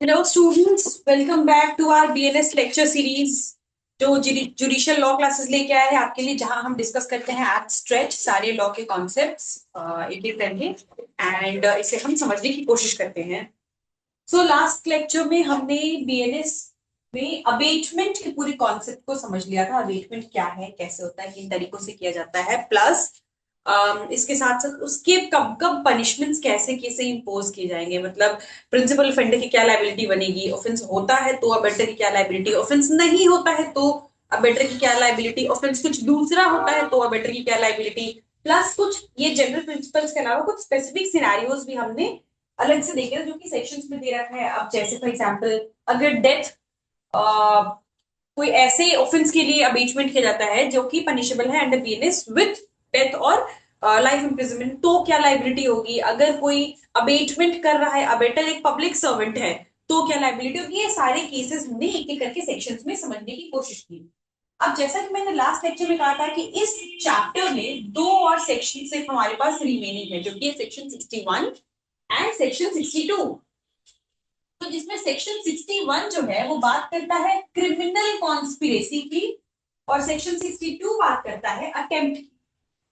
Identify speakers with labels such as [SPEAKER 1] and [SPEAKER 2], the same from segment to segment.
[SPEAKER 1] Hello students, welcome back to our BNS lecture series जो judicial law classes लेके आए हैं आपके लिए, जहां हम डिस्कस करते हैं एट स्ट्रेच सारे लॉ के कॉन्सेप्ट्स एक एक करके एंड इसे हम समझने की कोशिश करते हैं। सो लास्ट लेक्चर में हमने बीएनएस में अबेटमेंट के पूरे कॉन्सेप्ट को समझ लिया था। अबेटमेंट क्या है, कैसे होता है, किन तरीकों से किया जाता है, प्लस इसके साथ साथ उसके कब कब पनिशमेंट्स कैसे कैसे इम्पोज किए जाएंगे, मतलब प्रिंसिपल ऑफेंडर की क्या लाइबिलिटी बनेगी, ऑफेंस होता है तो अबेटर की क्या लाइबिलिटी, ऑफेंस नहीं होता है तो अबेटर की क्या लाइबिलिटी, ऑफेंस कुछ दूसरा होता है तो अबेटर की क्या लाइबिलिटी, प्लस कुछ ये जनरल प्रिंसिपल्स के अलावा कुछ स्पेसिफिक सिनेरियोज भी हमने अलग से देखे जो कि सेक्शंस में दे रखा है। अब जैसे फॉर एग्जांपल अगर डेथ कोई ऐसे ऑफेंस के लिए अबेटमेंट किया जाता है जो कि पनिशेबल है अंडर बीएनएस विथ डेथ और लाइफ इम्प्रिजनमेंट, तो क्या लाइबिलिटी होगी। अगर कोई अबेटमेंट कर रहा है, अबेटर एक पब्लिक सर्वेंट है, तो क्या लाइबिलिटी होगी। ये सारे केसेस हमने एक एक करके सेक्शंस में समझने की कोशिश की। अब जैसा कि मैंने लास्ट लेक्चर में कहा था कि इस चैप्टर में दो और सेक्शन सिर्फ हमारे पास रिमेनिंग है, जो कि सेक्शन 61 एंड सेक्शन 62। तो जिसमें सेक्शन 61 जो है वो बात करता है क्रिमिनल कॉन्स्पिरेसी की, और सेक्शन 62 बात करता है अटेम्प्ट की।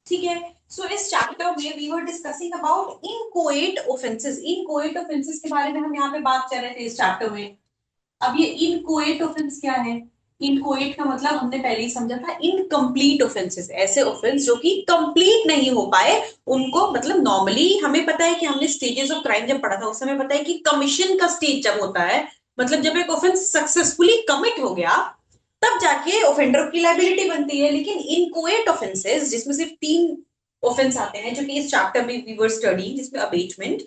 [SPEAKER 1] ठीक है। सो इस चैप्टर में we were discussing about inchoate offences. Inchoate offences के बारे में हम यहाँ पे बात कर रहे थे इस चैप्टर में। अब ये इनकोएट ऑफेंस क्या है। इनकोएट का मतलब हमने पहले ही समझा था, इनकम्प्लीट ऑफेंसेस, ऐसे ऑफेंस जो कि कंप्लीट नहीं हो पाए उनको, मतलब नॉर्मली हमें पता है कि हमने स्टेजेस ऑफ क्राइम जब पढ़ा था उस समय पता है कि कमीशन का स्टेज जब होता है, मतलब जब एक ऑफेंस सक्सेसफुली कमिट हो गया तब जाके ऑफेंडर की लायबिलिटी बनती है। लेकिन इनकोएट ऑफेंसेस जिसमें सिर्फ तीन ऑफेंस आते हैं जो कि इस चैप्टर में वी वर स्टडी, जिसमें अबेटमेंट,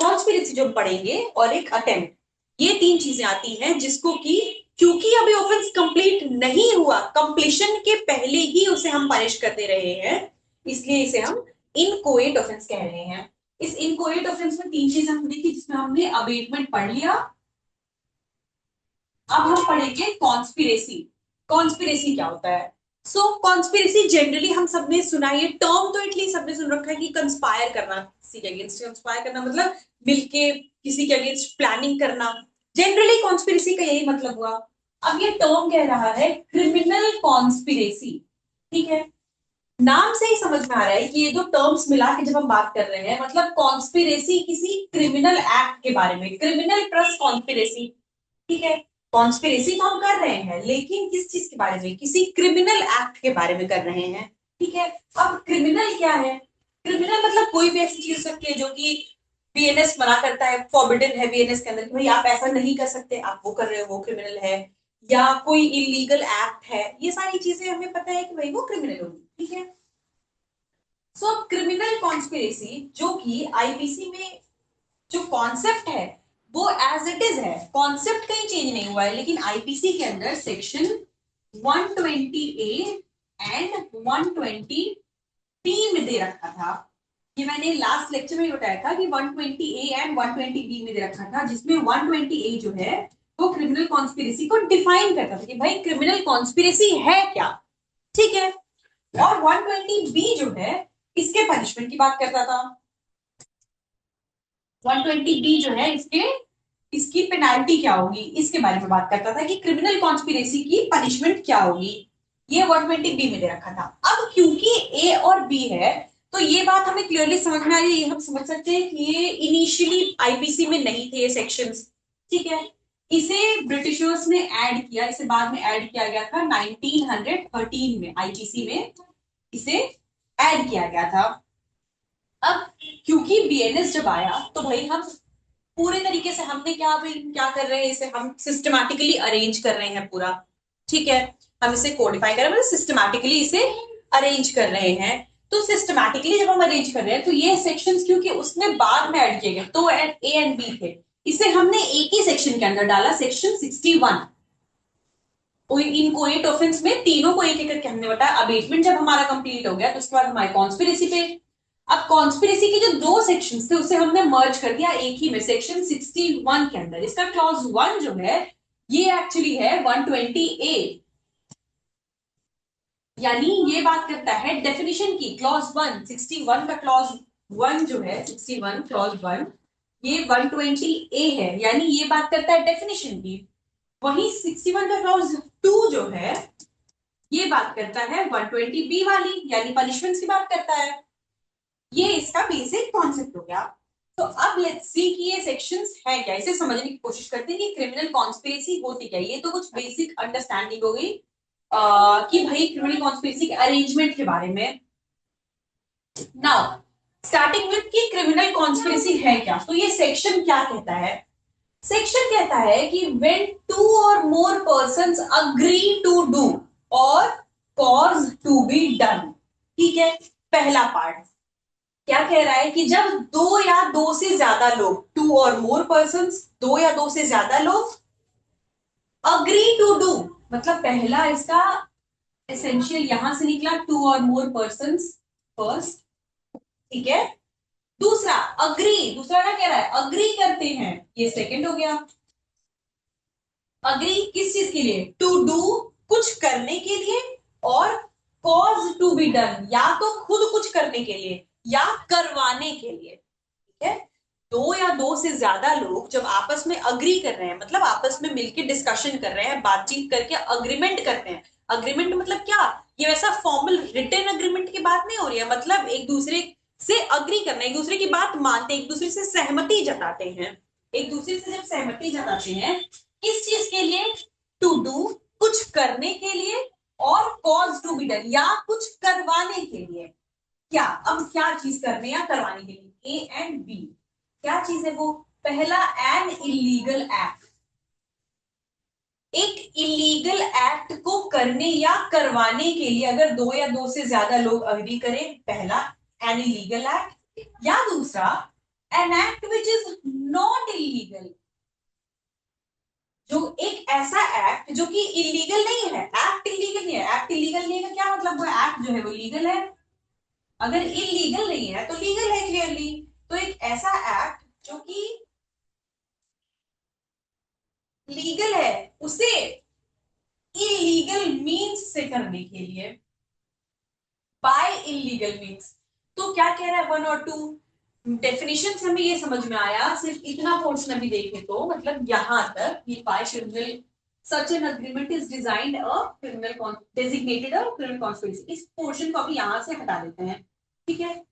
[SPEAKER 1] कॉन्स्पिरेसी जो पढ़ेंगे और एक अटेम्प्ट, ये तीन चीजें आती हैं जिसको कि क्योंकि अभी ऑफेंस कंप्लीट नहीं हुआ, कंप्लीशन के पहले ही उसे हम पनिश कर दे रहे हैं, इसलिए इसे हम इनकोएट ऑफेंस कह रहे हैं। इस इनकोएट ऑफेंस में तीन चीजें हमने देखी, जिसमें हमने अबेटमेंट पढ़ लिया। अब हम पढ़ेंगे कॉन्स्पिरेसी। कॉन्स्पिरेसी क्या होता है। सो कॉन्स्पिरेसी जनरली हम सबने सुना है, ये टर्म तो एटलीस्ट सबने सुन रखा है कि कंस्पायर करना, किसी के अगेंस्ट कंस्पायर करना मतलब मिलके किसी के अगेंस्ट प्लानिंग करना। जनरली कॉन्स्पिरेसी का यही मतलब हुआ। अब ये टर्म कह रहा है क्रिमिनल कॉन्स्पिरेसी। ठीक है। नाम से ही समझ में आ रहा है कि ये दो टर्म्स मिला के जब हम बात कर रहे हैं, मतलब कॉन्स्पिरेसी किसी क्रिमिनल एक्ट के बारे में, क्रिमिनल प्लस कॉन्स्पिरेसी। ठीक है। कॉन्स्पिरेसी तो हम कर रहे हैं लेकिन किस चीज के बारे में, किसी क्रिमिनल एक्ट के बारे में कर रहे हैं। ठीक है। अब क्रिमिनल क्या है। क्रिमिनल मतलब कोई भी ऐसी चीज हो सकती है जो कि बीएनएस मना करता है, फॉरबिडन है बीएनएस के अंदर कि भाई आप ऐसा नहीं कर सकते, आप वो कर रहे हो वो क्रिमिनल है, या कोई इलीगल एक्ट है, ये सारी चीजें हमें पता है कि भाई वो क्रिमिनल होगी। ठीक है। सो क्रिमिनल कॉन्स्पिरेसी जो कि आईपीसी में जो कॉन्सेप्ट है वो एज इट इज है, कॉन्सेप्ट कहीं चेंज नहीं हुआ है, लेकिन आईपीसी के अंदर सेक्शन 120 ए एंड 120 टी में दे रखा था। ये मैंने लास्ट लेक्चर में बताया था कि 120 ए एंड 120 बी में दे रखा था, जिसमें 120 ए जो है वो क्रिमिनल कॉन्स्पिरेसी को डिफाइन करता था कि भाई क्रिमिनल कॉन्स्पिरेसी है क्या। ठीक है। और 120 बी जो है इसके पनिशमेंट की बात करता था। 120 बी जो है इसके, इसकी पेनाल्टी क्या होगी इसके बारे में बात करता था कि क्रिमिनल कॉन्स्पिरेसी की पनिशमेंट क्या होगी। ये 120 बी में दे रखा था। अब क्योंकि ए और बी है तो ये बात हमें क्लियरली समझ में आ रही है, हम समझ सकते हैं कि ये इनिशियली आईपीसी में नहीं थे ये सेक्शंस। ठीक है। इसे ब्रिटिशर्स ने ऐड किया, इसे बाद में ऐड किया गया था 1913 में, आईपीसी में इसे ऐड किया गया था। अब क्योंकि बीएनएस जब आया तो भाई हम पूरे तरीके से हमने क्या, भाई क्या कर रहे हैं, इसे हम सिस्टमैटिकली अरेंज कर रहे हैं पूरा। ठीक है। हम इसे कोडिफाई कर रहे हैं, मतलब सिस्टमैटिकली इसे अरेंज कर रहे हैं। तो सिस्टमैटिकली जब हम अरेंज कर रहे हैं तो ये सेक्शंस क्योंकि उसने बाद में ऐड किए गए, तो ए एंड बी थे, इसे हमने एक ही सेक्शन के अंदर डाला, सेक्शन 61। इन कोएट ऑफेंस में तीनों को एक एक करके हमने बताया। अबेटमेंट जब हमारा कंप्लीट हो गया तो उसके बाद हमारे कॉन्स्पिरेसी पे। अब कॉन्स्पिरेसी के जो दो सेक्शंस थे उसे हमने मर्ज कर दिया एक ही में, सेक्शन 61 के अंदर। इसका क्लॉज 1 जो है ये एक्चुअली है 120 ए, यानी ये बात करता है डेफिनेशन की। क्लॉज 1 61 का क्लॉज 1 जो है 61 क्लॉज 1 ये 120 ए है, यानी ये बात करता है डेफिनेशन की। वही 61 का क्लॉज 2 जो है ये बात करता है 120 बी वाली, यानी पनिशमेंट्स की बात करता है। ये इसका बेसिक कॉन्सेप्ट हो गया। तो अब लेट्स सी कि ये सेक्शंस है क्या, इसे समझने की कोशिश करते हैं कि क्रिमिनल कॉन्स्पिरेसी होती क्या। ये तो कुछ बेसिक अंडरस्टैंडिंग हो गई कि भाई क्रिमिनल कॉन्स्पिरेसी के अरेंजमेंट के बारे में। नाउ स्टार्टिंग विद कि क्रिमिनल कॉन्स्पिरेसी है क्या, तो ये सेक्शन क्या कहता है। सेक्शन कहता है कि when two or more persons agree to do or cause to be done। ठीक है, पहला पार्ट क्या कह रहा है कि जब दो या दो से ज्यादा लोग, टू और मोर पर्सन, दो या दो से ज्यादा लोग अग्री टू डू, मतलब पहला इसका एसेंशियल यहां से निकला टू और मोर पर्सन फर्स्ट। ठीक है, दूसरा अग्री, दूसरा क्या कह रहा है, अग्री करते हैं, ये सेकंड हो गया। अग्री किस चीज के लिए, टू डू कुछ करने के लिए, और कॉज टू बी डन या तो खुद कुछ करने के लिए या करवाने के लिए। ठीक है, दो या दो से ज्यादा लोग जब आपस में अग्री कर रहे हैं, मतलब आपस में मिलकर डिस्कशन कर रहे हैं, बातचीत करके अग्रीमेंट करते हैं। अग्रीमेंट मतलब क्या, ये वैसा फॉर्मल रिटन अग्रीमेंट की बात नहीं हो रही है, मतलब एक दूसरे से अग्री करना, एक दूसरे की बात मानते हैं, एक दूसरे से सहमति जताते हैं। एक दूसरे से जब सहमति जताते हैं किस चीज के लिए, टू डू कुछ करने के लिए, और कॉज टू बी डन या कुछ करवाने के लिए। क्या, अब क्या चीज करने या करवाने के लिए, ए एंड बी, क्या चीज है वो। पहला एन इलीगल एक्ट, एक इलीगल एक्ट को करने या करवाने के लिए अगर दो या दो से ज्यादा लोग अग्री करें, पहला एन इलीगल एक्ट, या दूसरा an act which is not illegal, जो एक ऐसा एक्ट जो कि इलीगल नहीं है, एक्ट इलीगल नहीं है। एक्ट इलीगल नहीं है क्या मतलब, वो एक्ट जो है वो लीगल है। अगर इलीगल नहीं है तो लीगल है क्लियरली। तो एक ऐसा एक्ट जो कि लीगल है, उसे इलीगल मीन्स से करने के लिए, बाय इलीगल मीन्स। तो क्या कह रहा है, वन और टू डेफिनेशन से हमें ये समझ में आया, सिर्फ इतना पोर्शन अभी देखें तो, मतलब यहां तक कि by criminal such an agreement is designed a criminal designated a criminal conspiracy. इस पोर्शन को अभी यहां से हटा देते हैं। ठीक है,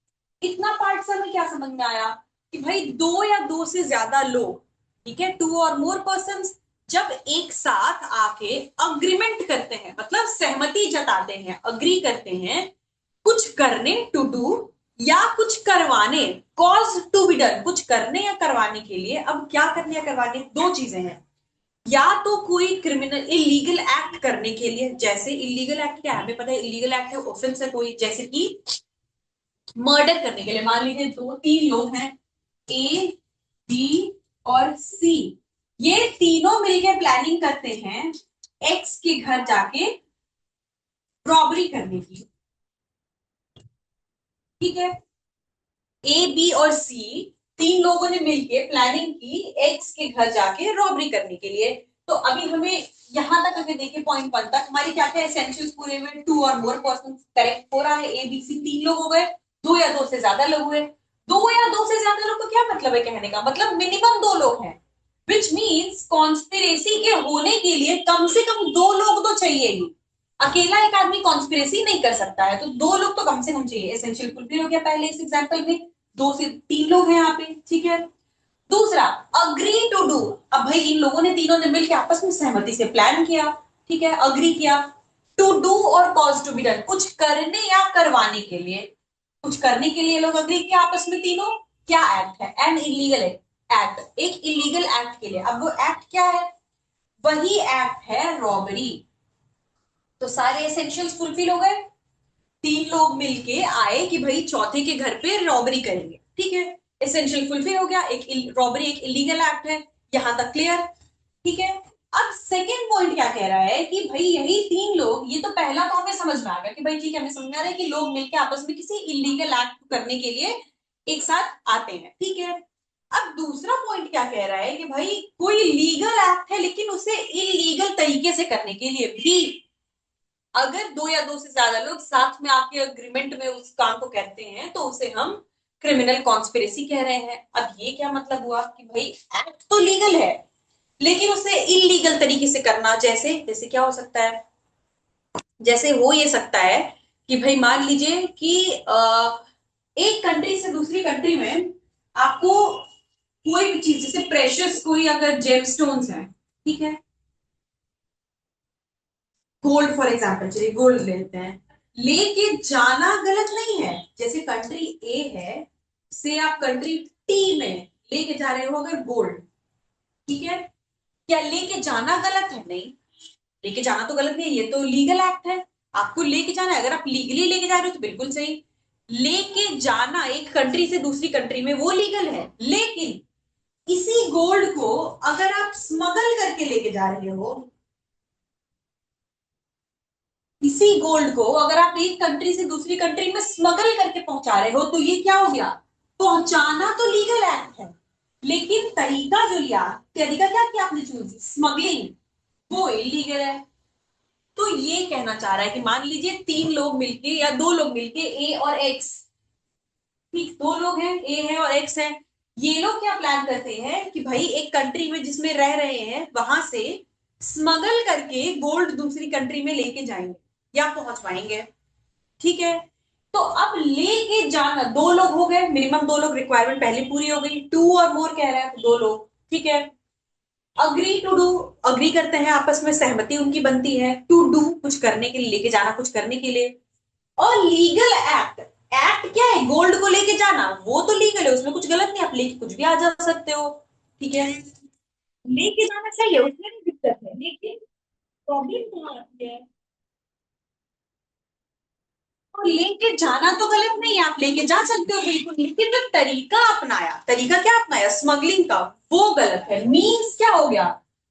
[SPEAKER 1] इतना पार्ट से हमें क्या समझ में आया कि भाई दो या दो से ज्यादा लोग, ठीक है, टू और मोर पर्सन जब एक साथ आके अग्रीमेंट करते हैं, मतलब सहमति जताते हैं, अग्री करते हैं कुछ करने टू डू या कुछ करवाने कॉज टू बी डन, कुछ करने या करवाने के लिए। अब क्या करने या करवाने, दो चीजें हैं, या तो कोई क्रिमिनल इलीगल एक्ट करने के लिए, जैसे इलीगल एक्ट क्या है हमें पता है, इलीगल एक्ट है ऑफेंस है कोई, जैसे कि मर्डर करने के लिए। मान लीजिए दो तीन लोग हैं, ए बी और सी, ये तीनों मिलकर प्लानिंग करते हैं एक्स के घर जाके रॉबरी करने की। ठीक है, ए बी और सी तीन लोगों ने मिलकर प्लानिंग की एक्स के घर जाके रॉबरी करने के लिए। तो अभी हमें यहां तक अगर देखें पॉइंट वन तक, हमारी क्या क्या एसेंशियल्स पूरे में, टू और मोर पर्सन करेक्ट हो रहा है, ए बी सी तीन लोग हो गए, दो या दो से ज्यादा लोग हुए। दो या दो से ज्यादा लोग को क्या मतलब है कहने का, मतलब मिनिमम दो लोग हैं, विच मीन्स कॉन्स्पिरेसी के होने के लिए कम से कम दो लोग तो चाहिए ही। अकेला एक आदमी कॉन्स्पिरेसी नहीं कर सकता है, तो दो लोग तो कम से कम चाहिए। एसेंशियल फुलफिल हो गया पहले इस एग्जांपल में, दो से तीन लोग हैं यहाँ पे। ठीक है, दूसरा अग्री टू डू, अब भाई इन लोगों ने तीनों ने मिलकर आपस में सहमति से प्लान किया, ठीक है, अग्री किया, टू डू और कॉज टू बी डन, कुछ करने या करवाने के लिए। कुछ करने के लिए लोग अग्री किया आपस में तीनों, क्या एक्ट है, एन इलीगल एक्ट, एक इलीगल एक्ट के लिए। अब वो एक्ट क्या है, वही एक्ट है रॉबरी। तो सारे एसेंशियल्स फुलफिल हो गए, तीन लोग मिलके आए कि भाई चौथे के घर पे रॉबरी करेंगे। ठीक है, एसेंशियल फुलफिल हो गया, एक रॉबरी एक इलीगल एक्ट है, यहां तक क्लियर। ठीक है, अब सेकेंड पॉइंट क्या कह रहा है कि भाई यही तीन लोग, ये तो पहला तो हमें समझ में आ गया कि भाई ठीक है, हमें समझ में आ रहा है कि लोग मिलके आपस में किसी इलीगल एक्ट करने के लिए एक साथ आते हैं। ठीक है, अब दूसरा पॉइंट क्या कह रहा है कि भाई कोई लीगल एक्ट है लेकिन उसे इलीगल तरीके से करने के लिए भी, अगर दो या दो से ज्यादा लोग साथ में आपके अग्रीमेंट में उस काम को कहते हैं तो उसे हम क्रिमिनल कॉन्स्पिरेसी कह रहे हैं। अब ये क्या मतलब हुआ कि भाई एक्ट तो लीगल है लेकिन उसे इलीगल तरीके से करना, जैसे जैसे क्या हो सकता है, जैसे हो ये सकता है कि भाई मान लीजिए कि एक कंट्री से दूसरी कंट्री में आपको कोई भी चीज, जैसे प्रेशियस कोई अगर जेमस्टोन्स है, ठीक है, गोल्ड फॉर एग्जाम्पल, चलिए गोल्ड लेते हैं, लेके जाना गलत नहीं है। जैसे कंट्री ए है, से आप कंट्री टी में लेके जा रहे हो अगर गोल्ड, ठीक है, क्या लेके जाना गलत है? नहीं, लेके जाना तो गलत नहीं है, ये तो लीगल एक्ट है। आपको लेके जाना है, अगर आप लीगली लेके जा रहे हो तो बिल्कुल सही। लेके जाना एक कंट्री से दूसरी कंट्री में वो लीगल है, लेकिन इसी गोल्ड को अगर आप स्मगल करके लेके जा रहे हो, इसी गोल्ड को अगर आप एक कंट्री से दूसरी कंट्री में स्मगल करके पहुंचा रहे हो, तो ये क्या हो गया? पहुंचाना तो लीगल एक्ट है, लेकिन तरीका जो लिया, तरीका क्या किया आपने चूज, स्मगलिंग, वो इलीगल है। तो ये कहना चाह रहा है कि मान लीजिए तीन लोग मिलके या दो लोग मिलके, ए और एक्स, ठीक, दो लोग हैं, ए है और एक्स है, ये लोग क्या प्लान करते हैं कि भाई एक कंट्री में जिसमें रह रहे हैं वहां से स्मगल करके गोल्ड दूसरी कंट्री में लेके जाएंगे या पहुंचवाएंगे, ठीक है। तो अब लेके जाना, दो लोग हो गए, मिनिमम दो लोग, रिक्वायरमेंट पहले पूरी हो गई, टू और मोर कह रहा है तो दो लोग, ठीक है। अग्री टू डू, अग्री करते हैं, आपस में सहमति उनकी बनती है, टू डू कुछ करने के लिए, लेके जाना कुछ करने के लिए। और लीगल एक्ट, एक्ट क्या है, गोल्ड को लेके जाना, वो तो लीगल है, उसमें कुछ गलत नहीं, आप लेके कुछ भी आ जा सकते हो, ठीक है, लेके जाना चाहिए, उसमें नहीं दिक्कत है, लेकिन प्रॉब्लम कहाँ आती है, तो लेके जाना तो गलत नहीं है, आप लेके जा सकते हो बिल्कुल, लेकिन जो तरीका अपनाया, तरीका क्या अपनाया, स्मगलिंग का, वो गलत है। मीन्स क्या हो गया,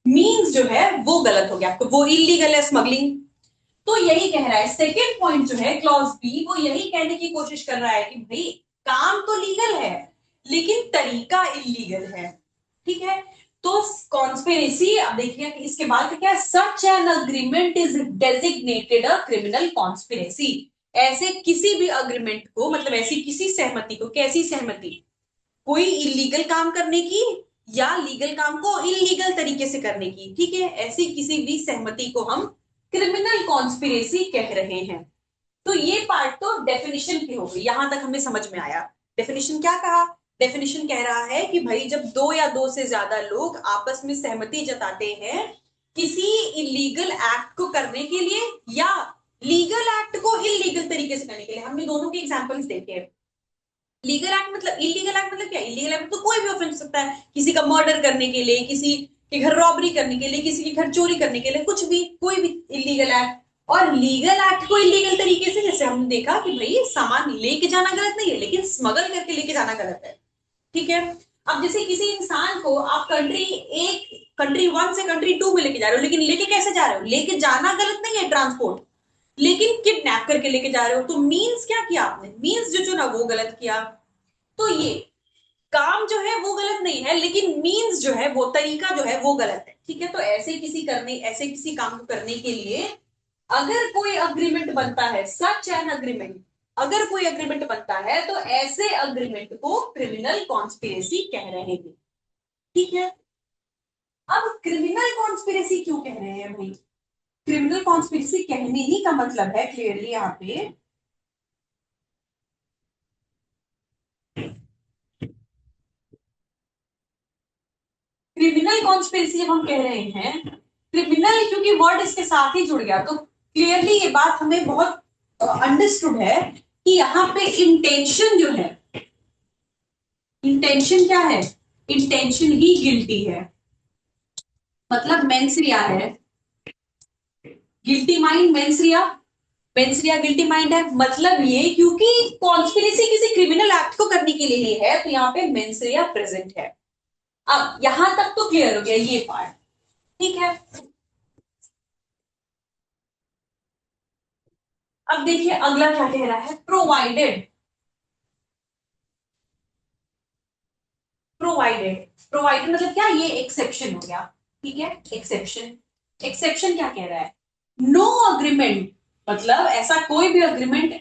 [SPEAKER 1] मीन्स जो है वो गलत हो गया, आपको वो इलीगल है स्मगलिंग। तो यही कह रहा है सेकेंड पॉइंट जो है क्लॉज बी, वो यही कहने की कोशिश कर रहा है कि भाई काम तो लीगल है लेकिन तरीका इलीगल है, ठीक है। तो कॉन्स्पिरेसी, अब देखिए कि इसके बाद क्या है, सच an agreement is designated a criminal conspiracy. ऐसे किसी भी अग्रीमेंट को, मतलब ऐसी किसी सहमति को, कैसी सहमति, कोई इलीगल काम करने की या लीगल काम को इलीगल तरीके से करने की, ठीक है, ऐसी किसी भी सहमति को हम क्रिमिनल कॉन्स्पिरेसी कह रहे हैं। तो ये पार्ट तो डेफिनेशन की हो गई, यहां तक हमें समझ में आया। डेफिनेशन क्या कहा, डेफिनेशन कह रहा है कि भाई जब दो या दो से ज्यादा लोग आपस में सहमति जताते हैं किसी इलीगल एक्ट को करने के लिए या लीगल एक्ट को इलीगल तरीके से करने के लिए, हमने दोनों के एग्जांपल्स देखे हैं। लीगल एक्ट मतलब, इलीगल एक्ट मतलब क्या, इलीगल एक्ट तो कोई भी ऑफेंस हो सकता है, किसी का मर्डर करने के लिए, किसी के घर रॉबरी करने के लिए, किसी के घर चोरी करने के लिए, कुछ भी, कोई भी इलीगल एक्ट। और लीगल एक्ट को इलीगल तरीके से, जैसे हमने देखा कि भाई सामान लेके जाना गलत नहीं है लेकिन स्मगल करके लेके जाना गलत है, ठीक है। अब जैसे किसी इंसान को आप कंट्री एक, कंट्री वन से कंट्री टू में लेके जा रहे हो, लेकिन लेके कैसे जा रहे हो, लेके जाना गलत नहीं है ट्रांसपोर्ट, लेकिन किडनैप करके लेके जा रहे हो, तो मीन्स क्या किया आपने, मीन्स जो चुना वो गलत किया। तो ये काम जो है वो गलत नहीं है लेकिन मीन्स जो है, वो तरीका जो है वो गलत है, ठीक है। तो ऐसे किसी काम को करने के लिए अगर कोई अग्रीमेंट बनता है, सच एन अग्रीमेंट, अगर कोई अग्रीमेंट बनता है तो ऐसे अग्रीमेंट को क्रिमिनल कॉन्स्पिरेसी कह रहे हैं, ठीक है। अब क्रिमिनल कॉन्स्पिरेसी क्यों कह रहे हैं भाई, क्रिमिनल कॉन्स्पिरेसी कहने ही का मतलब है क्लियरली यहाँ पे, क्रिमिनल कॉन्स्पिरेसी जब हम कह रहे हैं, क्रिमिनल क्योंकि वर्ड इसके साथ ही जुड़ गया, तो क्लियरली ये बात हमें बहुत अंडरस्टूड है कि यहाँ पे इंटेंशन जो है, इंटेंशन क्या है, इंटेंशन ही गिल्टी है, मतलब मेंसरिया है, guilty mind mens rea, mens rea guilty mind है, मतलब ये क्योंकि कॉन्स्पिरेसी किसी क्रिमिनल एक्ट को करने के लिए ही है, तो यहाँ पे मेंसरिया प्रेजेंट है। अब यहां तक तो क्लियर हो गया ये पार्ट, ठीक है। अब देखिए अगला क्या कह रहा है, प्रोवाइडेड, प्रोवाइडेड, प्रोवाइडेड मतलब क्या, ये एक्सेप्शन हो गया, ठीक है, एक्सेप्शन, एक्सेप्शन क्या कह रहा है, नो अग्रीमेंट, मतलब ऐसा कोई भी agreement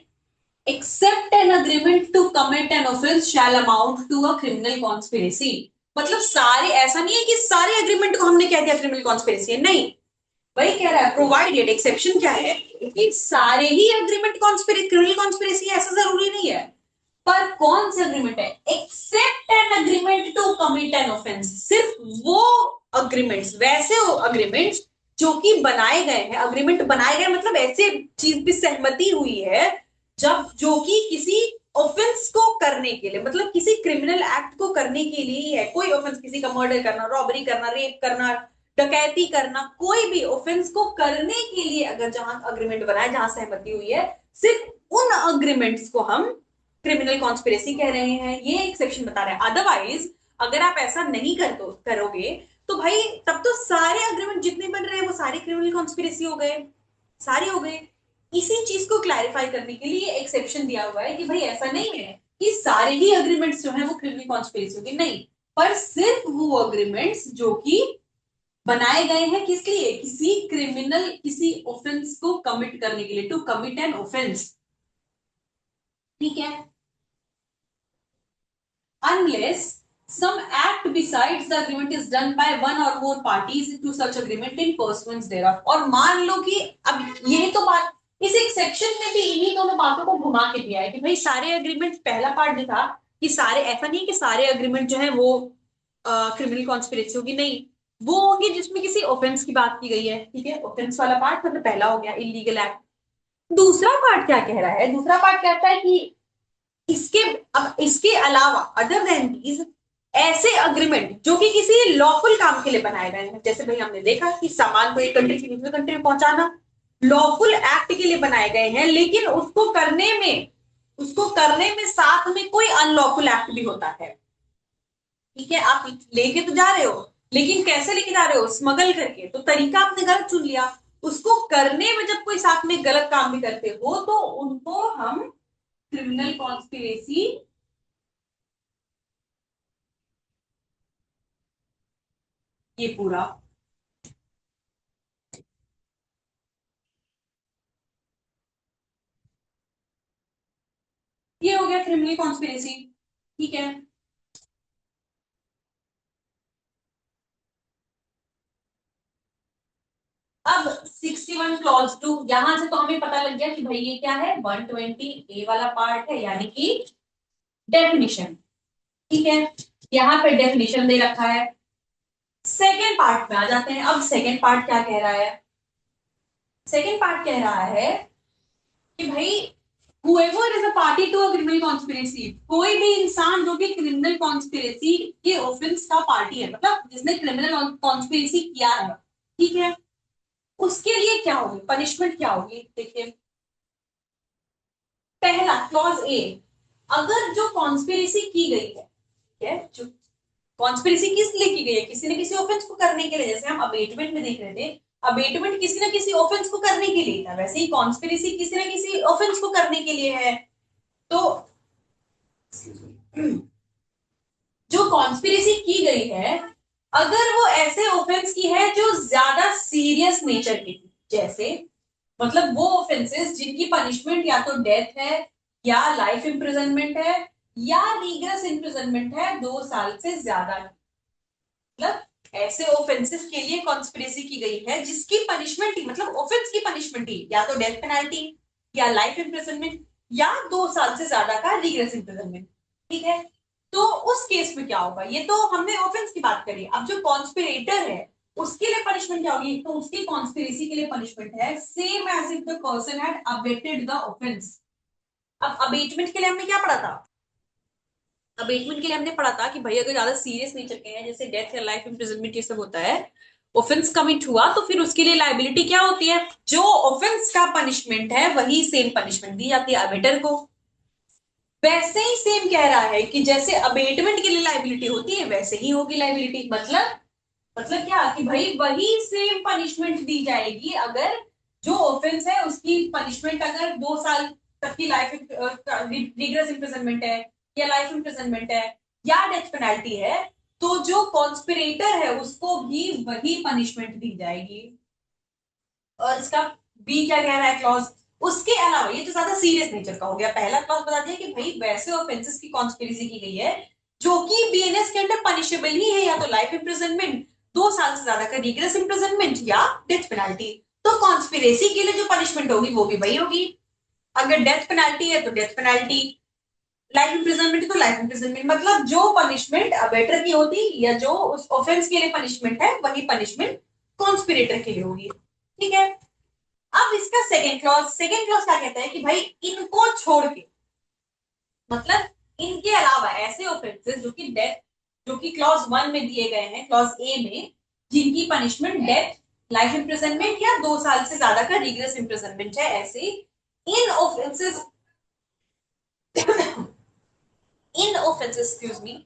[SPEAKER 1] except an agreement to commit an offence shall amount to a criminal conspiracy. मतलब सारे, ऐसा नहीं है कि सारे अग्रीमेंट को हमने कह दिया क्रिमिनल कॉन्स्पिरेसी है, नहीं। वही कह रहा है प्रोवाइडेड, एक्सेप्शन क्या है कि सारे ही अग्रीमेंट कॉन्स्पिरेसी क्रिमिनल कॉन्स्पिरेसी है, ऐसा जरूरी नहीं है। पर कौन से अग्रीमेंट है, except an agreement to commit an offence, सिर्फ वो अग्रीमेंट्स, वैसे अग्रीमेंट्स जो कि बनाए गए हैं, अग्रीमेंट बनाए गए मतलब ऐसे चीज भी सहमति हुई है जब जो कि किसी ऑफेंस को करने के लिए, मतलब किसी क्रिमिनल एक्ट को करने के लिए है, कोई ऑफेंस, किसी का मर्डर करना, रॉबरी करना, रेप करना, डकैती करना, कोई भी ऑफेंस को करने के लिए अगर जहां अग्रीमेंट बना है, जहां सहमति हुई है, सिर्फ उन अग्रीमेंट्स को हम क्रिमिनल कॉन्स्पिरेसी कह रहे हैं। ये एक सेक्शन बता रहा है। अदरवाइज अगर आप ऐसा नहीं करोगे तो भाई तब तो सारे अग्रीमेंट जितने बन रहे हैं वो सारे क्रिमिनल कॉन्स्पिरेसी हो गए, सारे हो गए। इसी चीज को क्लैरिफाई करने के लिए एक्सेप्शन दिया हुआ है कि भाई ऐसा नहीं है कि सारे ही अग्रीमेंट्स जो है वो क्रिमिनल कॉन्स्पिरेसी होगी, नहीं। पर सिर्फ वो अग्रीमेंट्स जो कि बनाए गए हैं किस लिए, किसी क्रिमिनल, किसी ऑफेंस को कमिट करने के लिए, टू कमिट एन ऑफेंस, ठीक है। unless some act besides the agreement is done by one or more parties to such agreement in pursuance thereof। और मान लो कि अब यही तो बात, इस एक सेक्शन में भी इन्हीं दोनों बातों को घुमा के दिया है कि भाई सारे अग्रीमेंट, पहला पार्ट जो था कि सारे, ऐसा नहीं कि सारे अग्रीमेंट जो है वो क्रिमिनल कॉन्स्पिरेसी होगी, नहीं। वो होंगे जिसमें किसी ऑफेंस की बात की गई है, ठीक है। ऑफेंस वाला पार्ट मतलब पहला हो गया इलीगल एक्ट। दूसरा पार्ट क्या कह रहा है, दूसरा पार्ट कहता है कि इसके, अब इसके अलावा अदर देन दीज, ऐसे अग्रीमेंट जो कि किसी लॉफुल काम के लिए बनाए गए हैं, जैसे भाई हमने देखा कि सामान को एक कंट्री से दूसरे कंट्री में पहुंचाना लॉफुल एक्ट के लिए बनाए गए हैं, लेकिन उसको करने में साथ में कोई अनलॉफुल एक्ट भी होता है, ठीक है। आप लेके तो जा रहे हो, लेकिन कैसे लेके जा रहे हो, स्मगल करके, तो तरीका आपने गलत चुन लिया। उसको करने में जब कोई साथ में गलत काम भी करते हो तो उनको हम क्रिमिनल कॉन्स्पिरेसी, ये पूरा, ये हो गया क्रिमिनल कॉन्स्पिरेसी, ठीक है। अब 61 क्लॉज टू, यहां से तो हमें पता लग गया कि भाई ये क्या है, 120 ए वाला पार्ट है, यानी कि डेफिनेशन, ठीक है। यहाँ पे डेफिनेशन दे रखा है। सेकेंड पार्ट में आ जाते हैं। अब सेकेंड पार्ट क्या कह रहा है, सेकेंड पार्ट कह रहा है कि भाई whoever is a party to a criminal conspiracy, कोई भी इंसान जो कि क्रिमिनल कॉन्स्पिरेसी के ऑफेंस का पार्टी है, मतलब जिसने क्रिमिनल कॉन्स्पिरेसी किया है, ठीक है, उसके लिए क्या होगी, पनिशमेंट क्या होगी, देखिए। पहला क्लॉज ए, अगर जो कॉन्स्पिरेसी की गई है, ठीक है, जो कॉन्स्पिरेसी किस लिए की गई है, किसी न किसी ऑफेंस को करने के लिए, जैसे हम अबेटमेंट में देख रहे थे, अबेटमेंट किसी न किसी ऑफेंस को करने के लिए था, वैसे ही कॉन्स्पिरेसी किसी न किसी ऑफेंस को करने के लिए है। तो जो कॉन्स्पिरेसी की गई है, अगर वो ऐसे ऑफेंस की है जो ज्यादा सीरियस नेचर की थी, जैसे मतलब वो ऑफेंसेस जिनकी पनिशमेंट या तो डेथ है, या लाइफ इम्प्रिजनमेंट है, या रीग्रेस इम्प्रिजनमेंट है 2 साल से ज्यादा, मतलब ऐसे ऑफेंसेस के लिए कॉन्स्पिरेसी की गई है जिसकी पनिशमेंट ही, मतलब ऑफेंस की पनिशमेंट ही या तो डेथ पेनल्टी, या लाइफ इम्प्रिजनमेंट, या 2 साल से ज्यादा का रीग्रेस इम्प्रिजनमेंट, ठीक है। तो उस केस में क्या होगा, ये तो हमने ऑफेंस की बात करी। अब जो कॉन्स्पिरेटर है उसके लिए पनिशमेंट क्या होगी, तो उसकी कॉन्स्पिरेसी के लिए पनिशमेंट है same as if the person had abetted the offence. अब अबेटमेंट के लिए हमने क्या पढ़ा था, अबेटमेंट के लिए हमने पढ़ा था कि भाई अगर ज्यादा सीरियस नेचर के हैं, जैसे डेथ या लाइफ इम्प्रिजनमेंट ये सब होता है, ऑफेंस कमिट हुआ, तो फिर उसके लिए लाइबिलिटी क्या होती है, जो ऑफेंस का पनिशमेंट है वही सेम पनिशमेंट दी जाती है अबेटर को। वैसे ही सेम कह रहा है कि जैसे अबेटमेंट के लिए लाइबिलिटी होती है वैसे ही होगी लाइबिलिटी, मतलब क्या कि भाई वही सेम पनिशमेंट दी जाएगी अगर जो ऑफेंस है उसकी पनिशमेंट अगर 2 साल तक की लाइफ रिग्रेस इम्प्रिजनमेंट है, या लाइफ इम्प्रिजनमेंट है, या डेथ पेनल्टी है, तो जो कॉन्स्पिरेटर है उसको भी वही पनिशमेंट दी जाएगी। और इसका बी क्या कह रहा है क्लॉज, उसके अलावा ये तो ज्यादा सीरियस नेचर का हो गया, पहला क्लॉज बता दिया कि भाई वैसे ऑफेंसेस की कॉन्स्पिरेसी की गई है जो कि बीएनएस के अंडर पनिशेबल ही है, या तो लाइफ इंप्रिजनमेंट, 2 साल से ज्यादा का रिग्रेस इंप्रिजनमेंट या डेथ पेनाल्टी। तो कॉन्स्पिरेसी के लिए जो पनिशमेंट होगी वो भी वही होगी। अगर डेथ पेनाल्टी है तो डेथ पेनाल्टी, लाइफ इंप्रिजनमेंट तो लाइफ इंप्रिजनमेंट, मतलब जो पनिशमेंट अबेटर की होती या जो उस ऑफेंस के लिए पनिशमेंट है वही पनिशमेंट कॉन्स्पिरेटर के लिए होगी। ठीक है। अब इसका सेकेंड क्लॉज क्या कहता है कि भाई इनको छोड़ के, मतलब इनके अलावा ऐसे ऑफेंसेस जो कि डेथ, जो कि क्लॉज 1 में दिए गए हैं, क्लॉज ए में, जिनकी पनिशमेंट डेथ, लाइफ इंप्रिजनमेंट या 2 साल से ज्यादा का रिग्रेस इंप्रिजनमेंट है, ऐसे इन ऑफेंसेस इन ऑफेंसेस एक्सक्यूज मी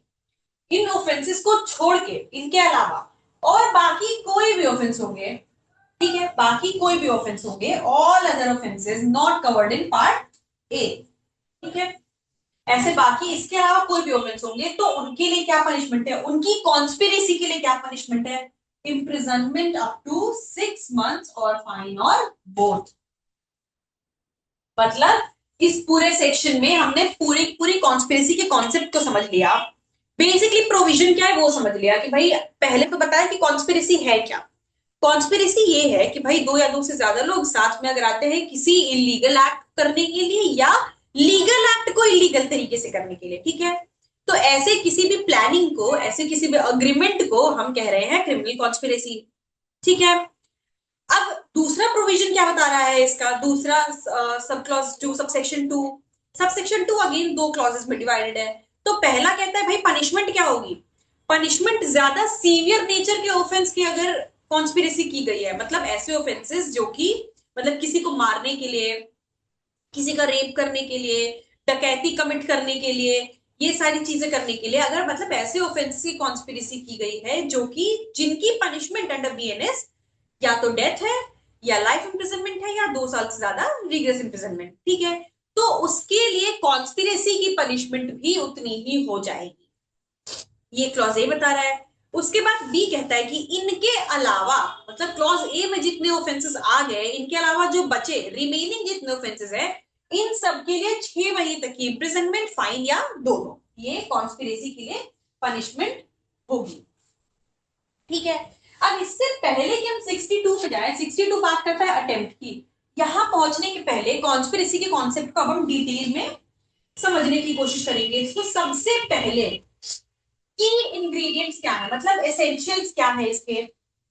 [SPEAKER 1] इन ऑफेंसेस को छोड़ के इनके अलावा और बाकी कोई भी ऑफेंस होंगे, ठीक है, बाकी कोई भी ऑफेंस होंगे, all other offences not covered in part A, ठीक है, ऐसे बाकी इसके अलावा कोई भी ऑफेंस होंगे तो उनके लिए क्या पनिशमेंट है, उनकी कॉन्स्पिरेसी के लिए क्या पनिशमेंट है, इम्प्रिजनमेंट अप टू 6 मंथ्स और फाइन और बोथ। मतलब इस पूरे सेक्शन में हमने पूरी पूरी कॉन्स्पिरेसी के कॉन्सेप्ट को समझ लिया, बेसिकली प्रोविजन क्या है वो समझ लिया कि भाई पहले तो बताया कि कॉन्स्पिरेसी है क्या। कॉन्स्पिरेसी ये है कि भाई दो या दो से ज्यादा लोग साथ में अगर आते हैं किसी इलीगल एक्ट करने के लिए या लीगल एक्ट को इलीगल तरीके से करने के लिए, ठीक है, तो ऐसे किसी भी प्लानिंग को, ऐसे किसी भी अग्रीमेंट को हम कह रहे हैं क्रिमिनल कॉन्स्पिरेसी। ठीक है। अब दूसरा प्रोविजन क्या बता रहा है इसका, दूसरा sub clause two, subsection two again 2 clauses में डिवाइडेड है। तो पहला कहता है भाई पनिशमेंट क्या होगी, पनिशमेंट ज्यादा सीवियर नेचर के ऑफेंस की अगर कॉन्स्पिरेसी की गई है, मतलब ऐसे ऑफेंसेस जो कि मतलब किसी को मारने के लिए, किसी का रेप करने के लिए, डकैती कमिट करने के लिए, ये सारी चीजें करने के लिए अगर मतलब ऐसे ऑफेंस की कॉन्स्पिरेसी की गई है जो कि जिनकी पनिशमेंट अंडर बीएनएस या तो डेथ है या लाइफ इंप्रिजनमेंट है या 2 साल से ज्यादा रिग्रेस इंप्रिजनमेंट, ठीक है, तो उसके लिए कॉन्स्पिरेसी की पनिशमेंट भी उतनी ही हो जाएगी। ये क्लॉज ए बता रहा है। उसके बाद बी कहता है कि इनके अलावा, मतलब क्लॉज ए में जितने ऑफेंसेस आ गए इनके अलावा जो बचे रिमेनिंग जितने ऑफेंसेस है, इन सब के लिए 6 महीने तक की इंप्रिजनमेंट, फाइन या दोनों, ये कॉन्स्पिरेसी के लिए पनिशमेंट होगी। ठीक है। अब इससे पहले कि हम 62 पे जाए, 62 बात करता है अटेम्प्ट की। यहां पहुंचने के पहले कॉन्स्पिरेसी के कॉन्सेप्ट को अब हम डिटेल में समझने की कोशिश करेंगे। इसको सबसे पहले की इंग्रेडिएंट्स क्या है, मतलब एसेंशियल्स क्या है इसके,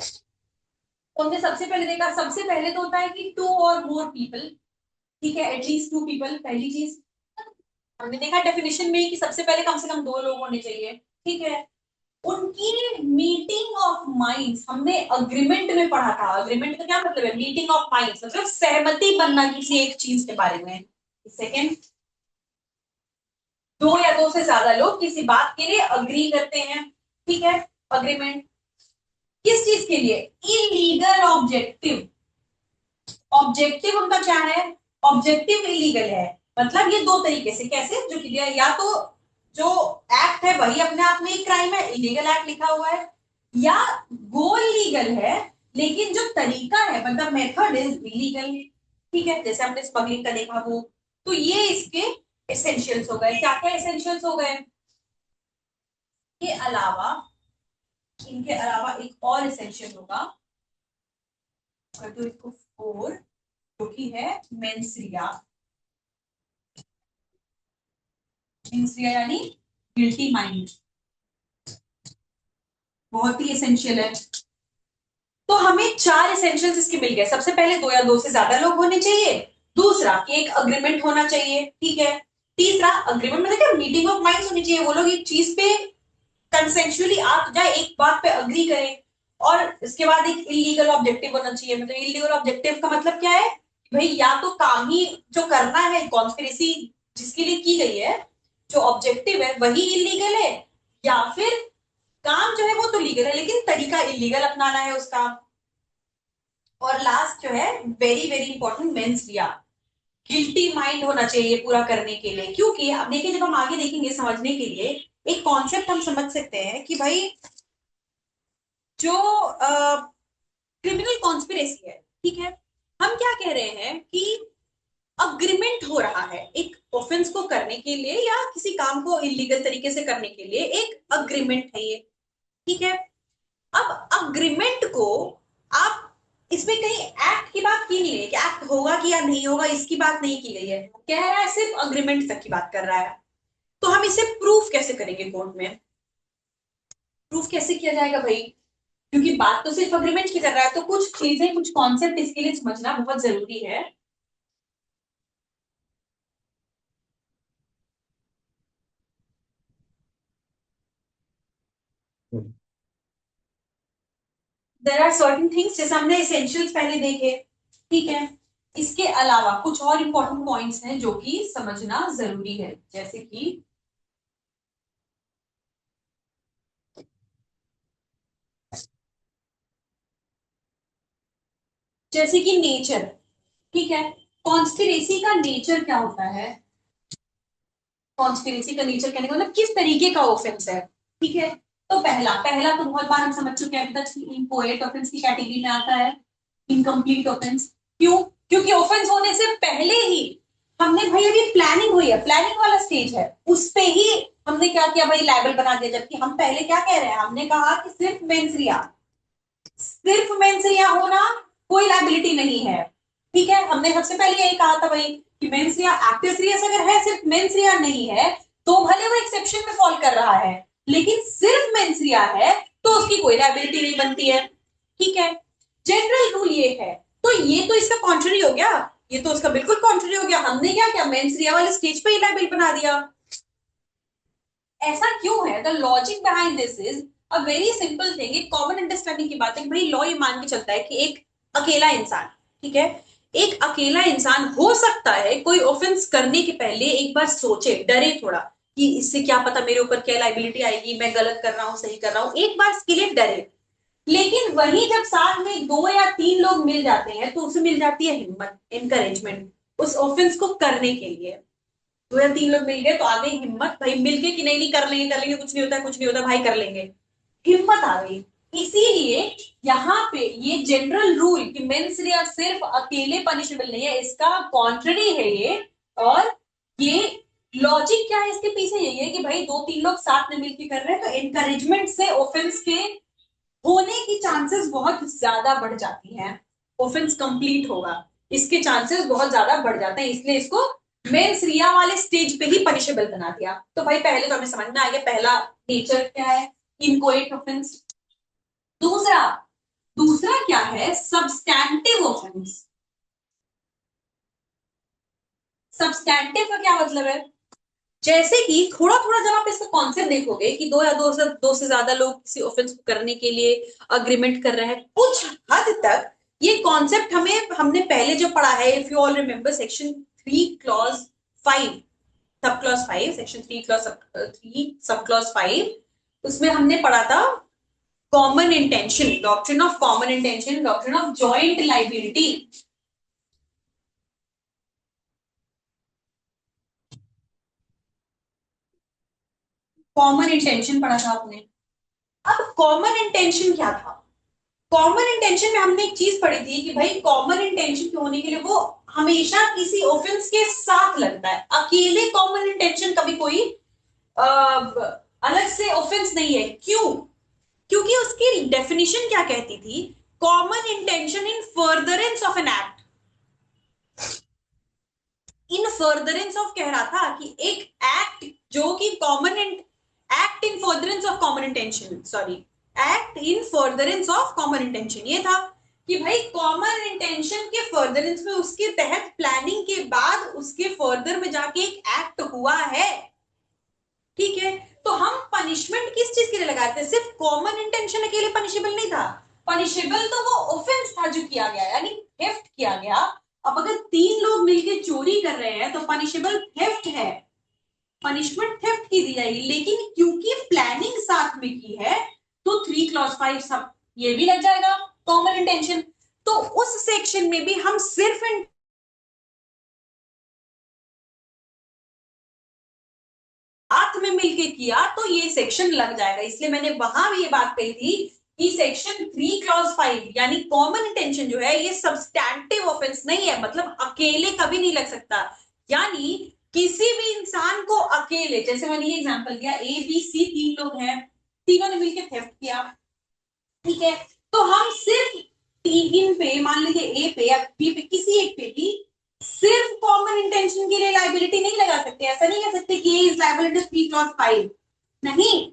[SPEAKER 1] तो हमने सबसे पहले देखा, सबसे पहले तो होता है कि 2 और मोर पीपल, ठीक है, एटलीस्ट 2 पीपल, पहली चीज। हमने देखा डेफिनेशन में कि सबसे पहले कम से कम 2 लोग होने चाहिए, ठीक है। उनकी मीटिंग ऑफ माइंड्स हमने अग्रीमेंट में पढ़ा था, अग्रीमेंट का क्या मतलब है, मीटिंग ऑफ माइंड्स मतलब सहमति बनना किसी एक चीज के बारे में। सेकेंड, 2 या 2 से ज्यादा लोग किसी बात के लिए अग्री करते हैं, ठीक है, अग्रीमेंट किस चीज के लिए, इलीगल ऑब्जेक्टिव, ऑब्जेक्टिव उनका क्या है, ऑब्जेक्टिव इलीगल है, मतलब ये 2 तरीके से, कैसे, जो कि या तो जो एक्ट है वही अपने आप में एक क्राइम है, इलीगल एक्ट लिखा हुआ है, या गोल लीगल है लेकिन जो तरीका है मतलब मेथड इज इलीगल, ठीक है, जैसे हमने स्मगलिंग का देखा वो। तो ये इसके एसेंशियल्स हो गए। क्या क्या एसेंशियल्स हो गए, के अलावा, इनके अलावा एक और एसेंशियल होगा, तो इसको 4, जो कि है मेंसरिया, मेंसरिया यानी गिल्टी माइंड, बहुत ही एसेंशियल है। तो हमें 4 एसेंशियल्स इसके मिल गए। सबसे पहले 2 या 2 से ज्यादा लोग होने चाहिए, दूसरा कि एक अग्रीमेंट होना चाहिए, ठीक है, तीसरा अग्रीमेंट मतलब क्या, मीटिंग ऑफ माइंड्स होनी चाहिए, वो लोग एक चीज पे कंसेंशुअली आ जाए, एक बात पे अग्री करें, और इसके बाद एक इलीगल ऑब्जेक्टिव होना चाहिए। मतलब इलीगल ऑब्जेक्टिव का मतलब क्या है, भाई या तो काम ही जो करना है, कॉन्स्पिरेसी जिसके लिए की गई है, जो ऑब्जेक्टिव है वही इलीगल है, या फिर काम जो है वो तो लीगल है लेकिन तरीका इलीगल अपनाना है उसका। और लास्ट जो है वेरी वेरी इंपॉर्टेंट, मेंस लिया, गिल्टी माइंड होना चाहिए पूरा करने के लिए। क्योंकि अब देखिए जब हम आगे देखेंगे समझने के लिए, एक कॉन्सेप्ट हम समझ सकते हैं कि भाई जो क्रिमिनल कॉन्स्पिरेसी है, ठीक है, हम क्या कह रहे हैं कि अग्रीमेंट हो रहा है एक ऑफेंस को करने के लिए या किसी काम को इलीगल तरीके से करने के लिए, एक अग्रीमेंट है ये, ठीक है। अब अग्रीमेंट को आप, इसमें कहीं एक्ट की बात की नहीं है कि एक्ट होगा कि या नहीं होगा, इसकी बात नहीं की गई है, कह रहा है सिर्फ अग्रीमेंट तक की बात कर रहा है। तो हम इसे प्रूफ कैसे करेंगे कोर्ट में? प्रूफ कैसे किया जाएगा भाई? क्योंकि बात तो सिर्फ अग्रीमेंट की कर रहा है, तो कुछ चीजें, कुछ कॉन्सेप्ट इसके लिए समझना बहुत जरूरी है। देर आर सर्टन थिंग्स, जैसे हमने एसेंशियल्स पहले देखे, ठीक है। इसके अलावा कुछ और इंपॉर्टेंट पॉइंट्स हैं जो कि समझना जरूरी है, जैसे कि नेचर, ठीक है। कॉन्स्पिरेसी का नेचर क्या होता है? कॉन्स्पिरेसी का नेचर कहने का मतलब किस तरीके का ऑफेंस है, ठीक है। तो पहला पहला तो बहुत बार हम समझ चुके हैं अभी तक, इनकोएट ऑफेंस की कैटेगरी में आता है, इनकम्प्लीट ऑफेंस। क्यों? क्योंकि ऑफेंस होने से पहले ही हमने, भाई अभी प्लानिंग हुई है, प्लानिंग वाला स्टेज है, उस पे ही हमने क्या किया भाई, लायबल बना दिया। जबकि हम पहले क्या कह रहे हैं, हमने कहा कि सिर्फ मेंसरिया, सिर्फ मेंसरिया होना कोई लाइबिलिटी नहीं है, ठीक है। हमने सबसे पहले यही कहा था भाई कि मेंसरिया, एक्टिव सीरियस अगर है, सिर्फ मेंसरिया नहीं है, तो भले वो एक्सेप्शन में फॉल कर रहा है, लेकिन सिर्फ मेंसरिया है तो उसकी कोई लाइबिलिटी नहीं बनती है, ठीक है। जनरल रूल ये है। तो ये तो इसका कॉन्ट्ररी हो गया, ये तो उसका बिल्कुल कॉन्ट्ररी हो गया। हमने क्या किया, मेंसरिया वाले स्टेज पे ही लाइबिल बना दिया। ऐसा क्यों है? The logic behind this is a very simple thing. एक कॉमन अंडरस्टैंडिंग की बात है कि भाई लॉ ये मान के चलता है कि एक अकेला इंसान, ठीक है, एक अकेला इंसान हो सकता है कोई ऑफेंस करने के पहले एक बार सोचे, डरे थोड़ा कि इससे क्या पता मेरे ऊपर क्या लाइबिलिटी आएगी, मैं गलत कर रहा हूं सही कर रहा हूं, एक बार इसके लिए डरे। लेकिन वही जब साथ में दो या तीन लोग मिल जाते हैं तो उसे मिल जाती है हिम्मत, इनकरेजमेंट उस ऑफेंस को करने के लिए। दो या तीन लोग मिल गए तो आ गई हिम्मत, भाई मिलके कि नहीं नहीं कर लेंगे कर लेंगे, कुछ नहीं होता कुछ नहीं होता भाई कर लेंगे, हिम्मत आ गई। इसीलिए यहाँ पे ये जनरल रूल कि मेंसरिया सिर्फ अकेले पनिशेबल नहीं है, इसका कॉन्ट्ररी है ये। और ये लॉजिक क्या है इसके पीछे, यही है कि भाई दो तीन लोग साथ में मिलकर कर रहे हैं तो एनकरेजमेंट से ऑफेंस के होने की चांसेस बहुत ज्यादा बढ़ जाती हैं, ऑफेंस कंप्लीट होगा इसके चांसेस बहुत ज्यादा बढ़ जाते हैं, इसलिए इसको मेंस रिया वाले स्टेज पे ही पनिशेबल बना दिया। तो भाई पहले तो हमें समझ में आ गया पहला नेचर क्या है, इनकोएट ऑफेंस। दूसरा, दूसरा क्या है, सब्सटैंटिव ऑफेंस। सब्सटैंटिव का क्या मतलब है? जैसे कि थोड़ा थोड़ा जब आप इसका कॉन्सेप्ट देखोगे कि दो या दो से ज्यादा लोग किसी ऑफेंस को करने के लिए अग्रीमेंट कर रहे हैं, कुछ हद तक ये कॉन्सेप्ट हमें, हमने पहले जो पढ़ा है, if you all remember section 3 clause 5, sub clause 5, section 3 sub clause 5, उसमें हमने पढ़ा था common intention, doctrine of common intention, doctrine of joint liability. Common intention पढ़ा था आपने। अब कॉमन इंटेंशन क्या था? कॉमन इंटेंशन में हमने एक चीज पढ़ी थी कि भाई कॉमन इंटेंशन के होने के लिए वो हमेशा किसी ऑफेंस के साथ लगता है, अकेले कॉमन इंटेंशन कभी कोई अलग से ऑफेंस नहीं है। क्यों? क्योंकि उसकी डेफिनेशन क्या कहती थी, common intention in furtherance of N act. In furtherance of कह रहा था कि एक एक्ट जो कि common, act in furtherance of common intention, sorry, act in furtherance of common intention ये था कि भाई कॉमन इंटेंशन के फर्दरेंस में, उसके तहत प्लानिंग के बाद उसके फर्दर में जाके एक एक्ट हुआ है, ठीक है। तो हम पनिशमेंट किस चीज के लिए लगाते हैं, सिर्फ कॉमन इंटेंशन अकेले पनिशेबल नहीं था, पनिशेबल तो वो ऑफेंस था जो किया गया, यानी थेफ्ट किया गया। अब अगर तीन लोग मिलकर चोरी कर रहे हैं तो पनिशेबल थेफ्ट है, पनिशमेंट थेफ्ट की दी जाएगी। लेकिन क्योंकि प्लानिंग साथ में की है तो 3 क्लॉज 5 सब ये भी लग जाएगा कॉमन इंटेंशन। तो उस सेक्शन में भी हम सिर्फ साथ में मिलके किया तो ये सेक्शन लग जाएगा, इसलिए मैंने वहां भी ये बात कही थी कि सेक्शन 3 क्लॉज 5 यानी कॉमन इंटेंशन जो है ये सब्सटैंटिव ऑफेंस नहीं है, मतलब अकेले कभी नहीं लग सकता। यानी किसी भी इंसान को अकेले, जैसे मैंने ये एग्जांपल दिया, ए बी सी 3 लोग हैं, तीनों ने मिलकर थेफ्ट किया, ठीक है, तो हम सिर्फ तीन पे, मान लीजिए ए पे या बी पे, किसी एक पे भी सिर्फ कॉमन इंटेंशन के लिए लाइबिलिटी नहीं लगा सकते। ऐसा नहीं कह सकते कि ए इज लायबल अंडर 3 क्लॉज 5, नहीं,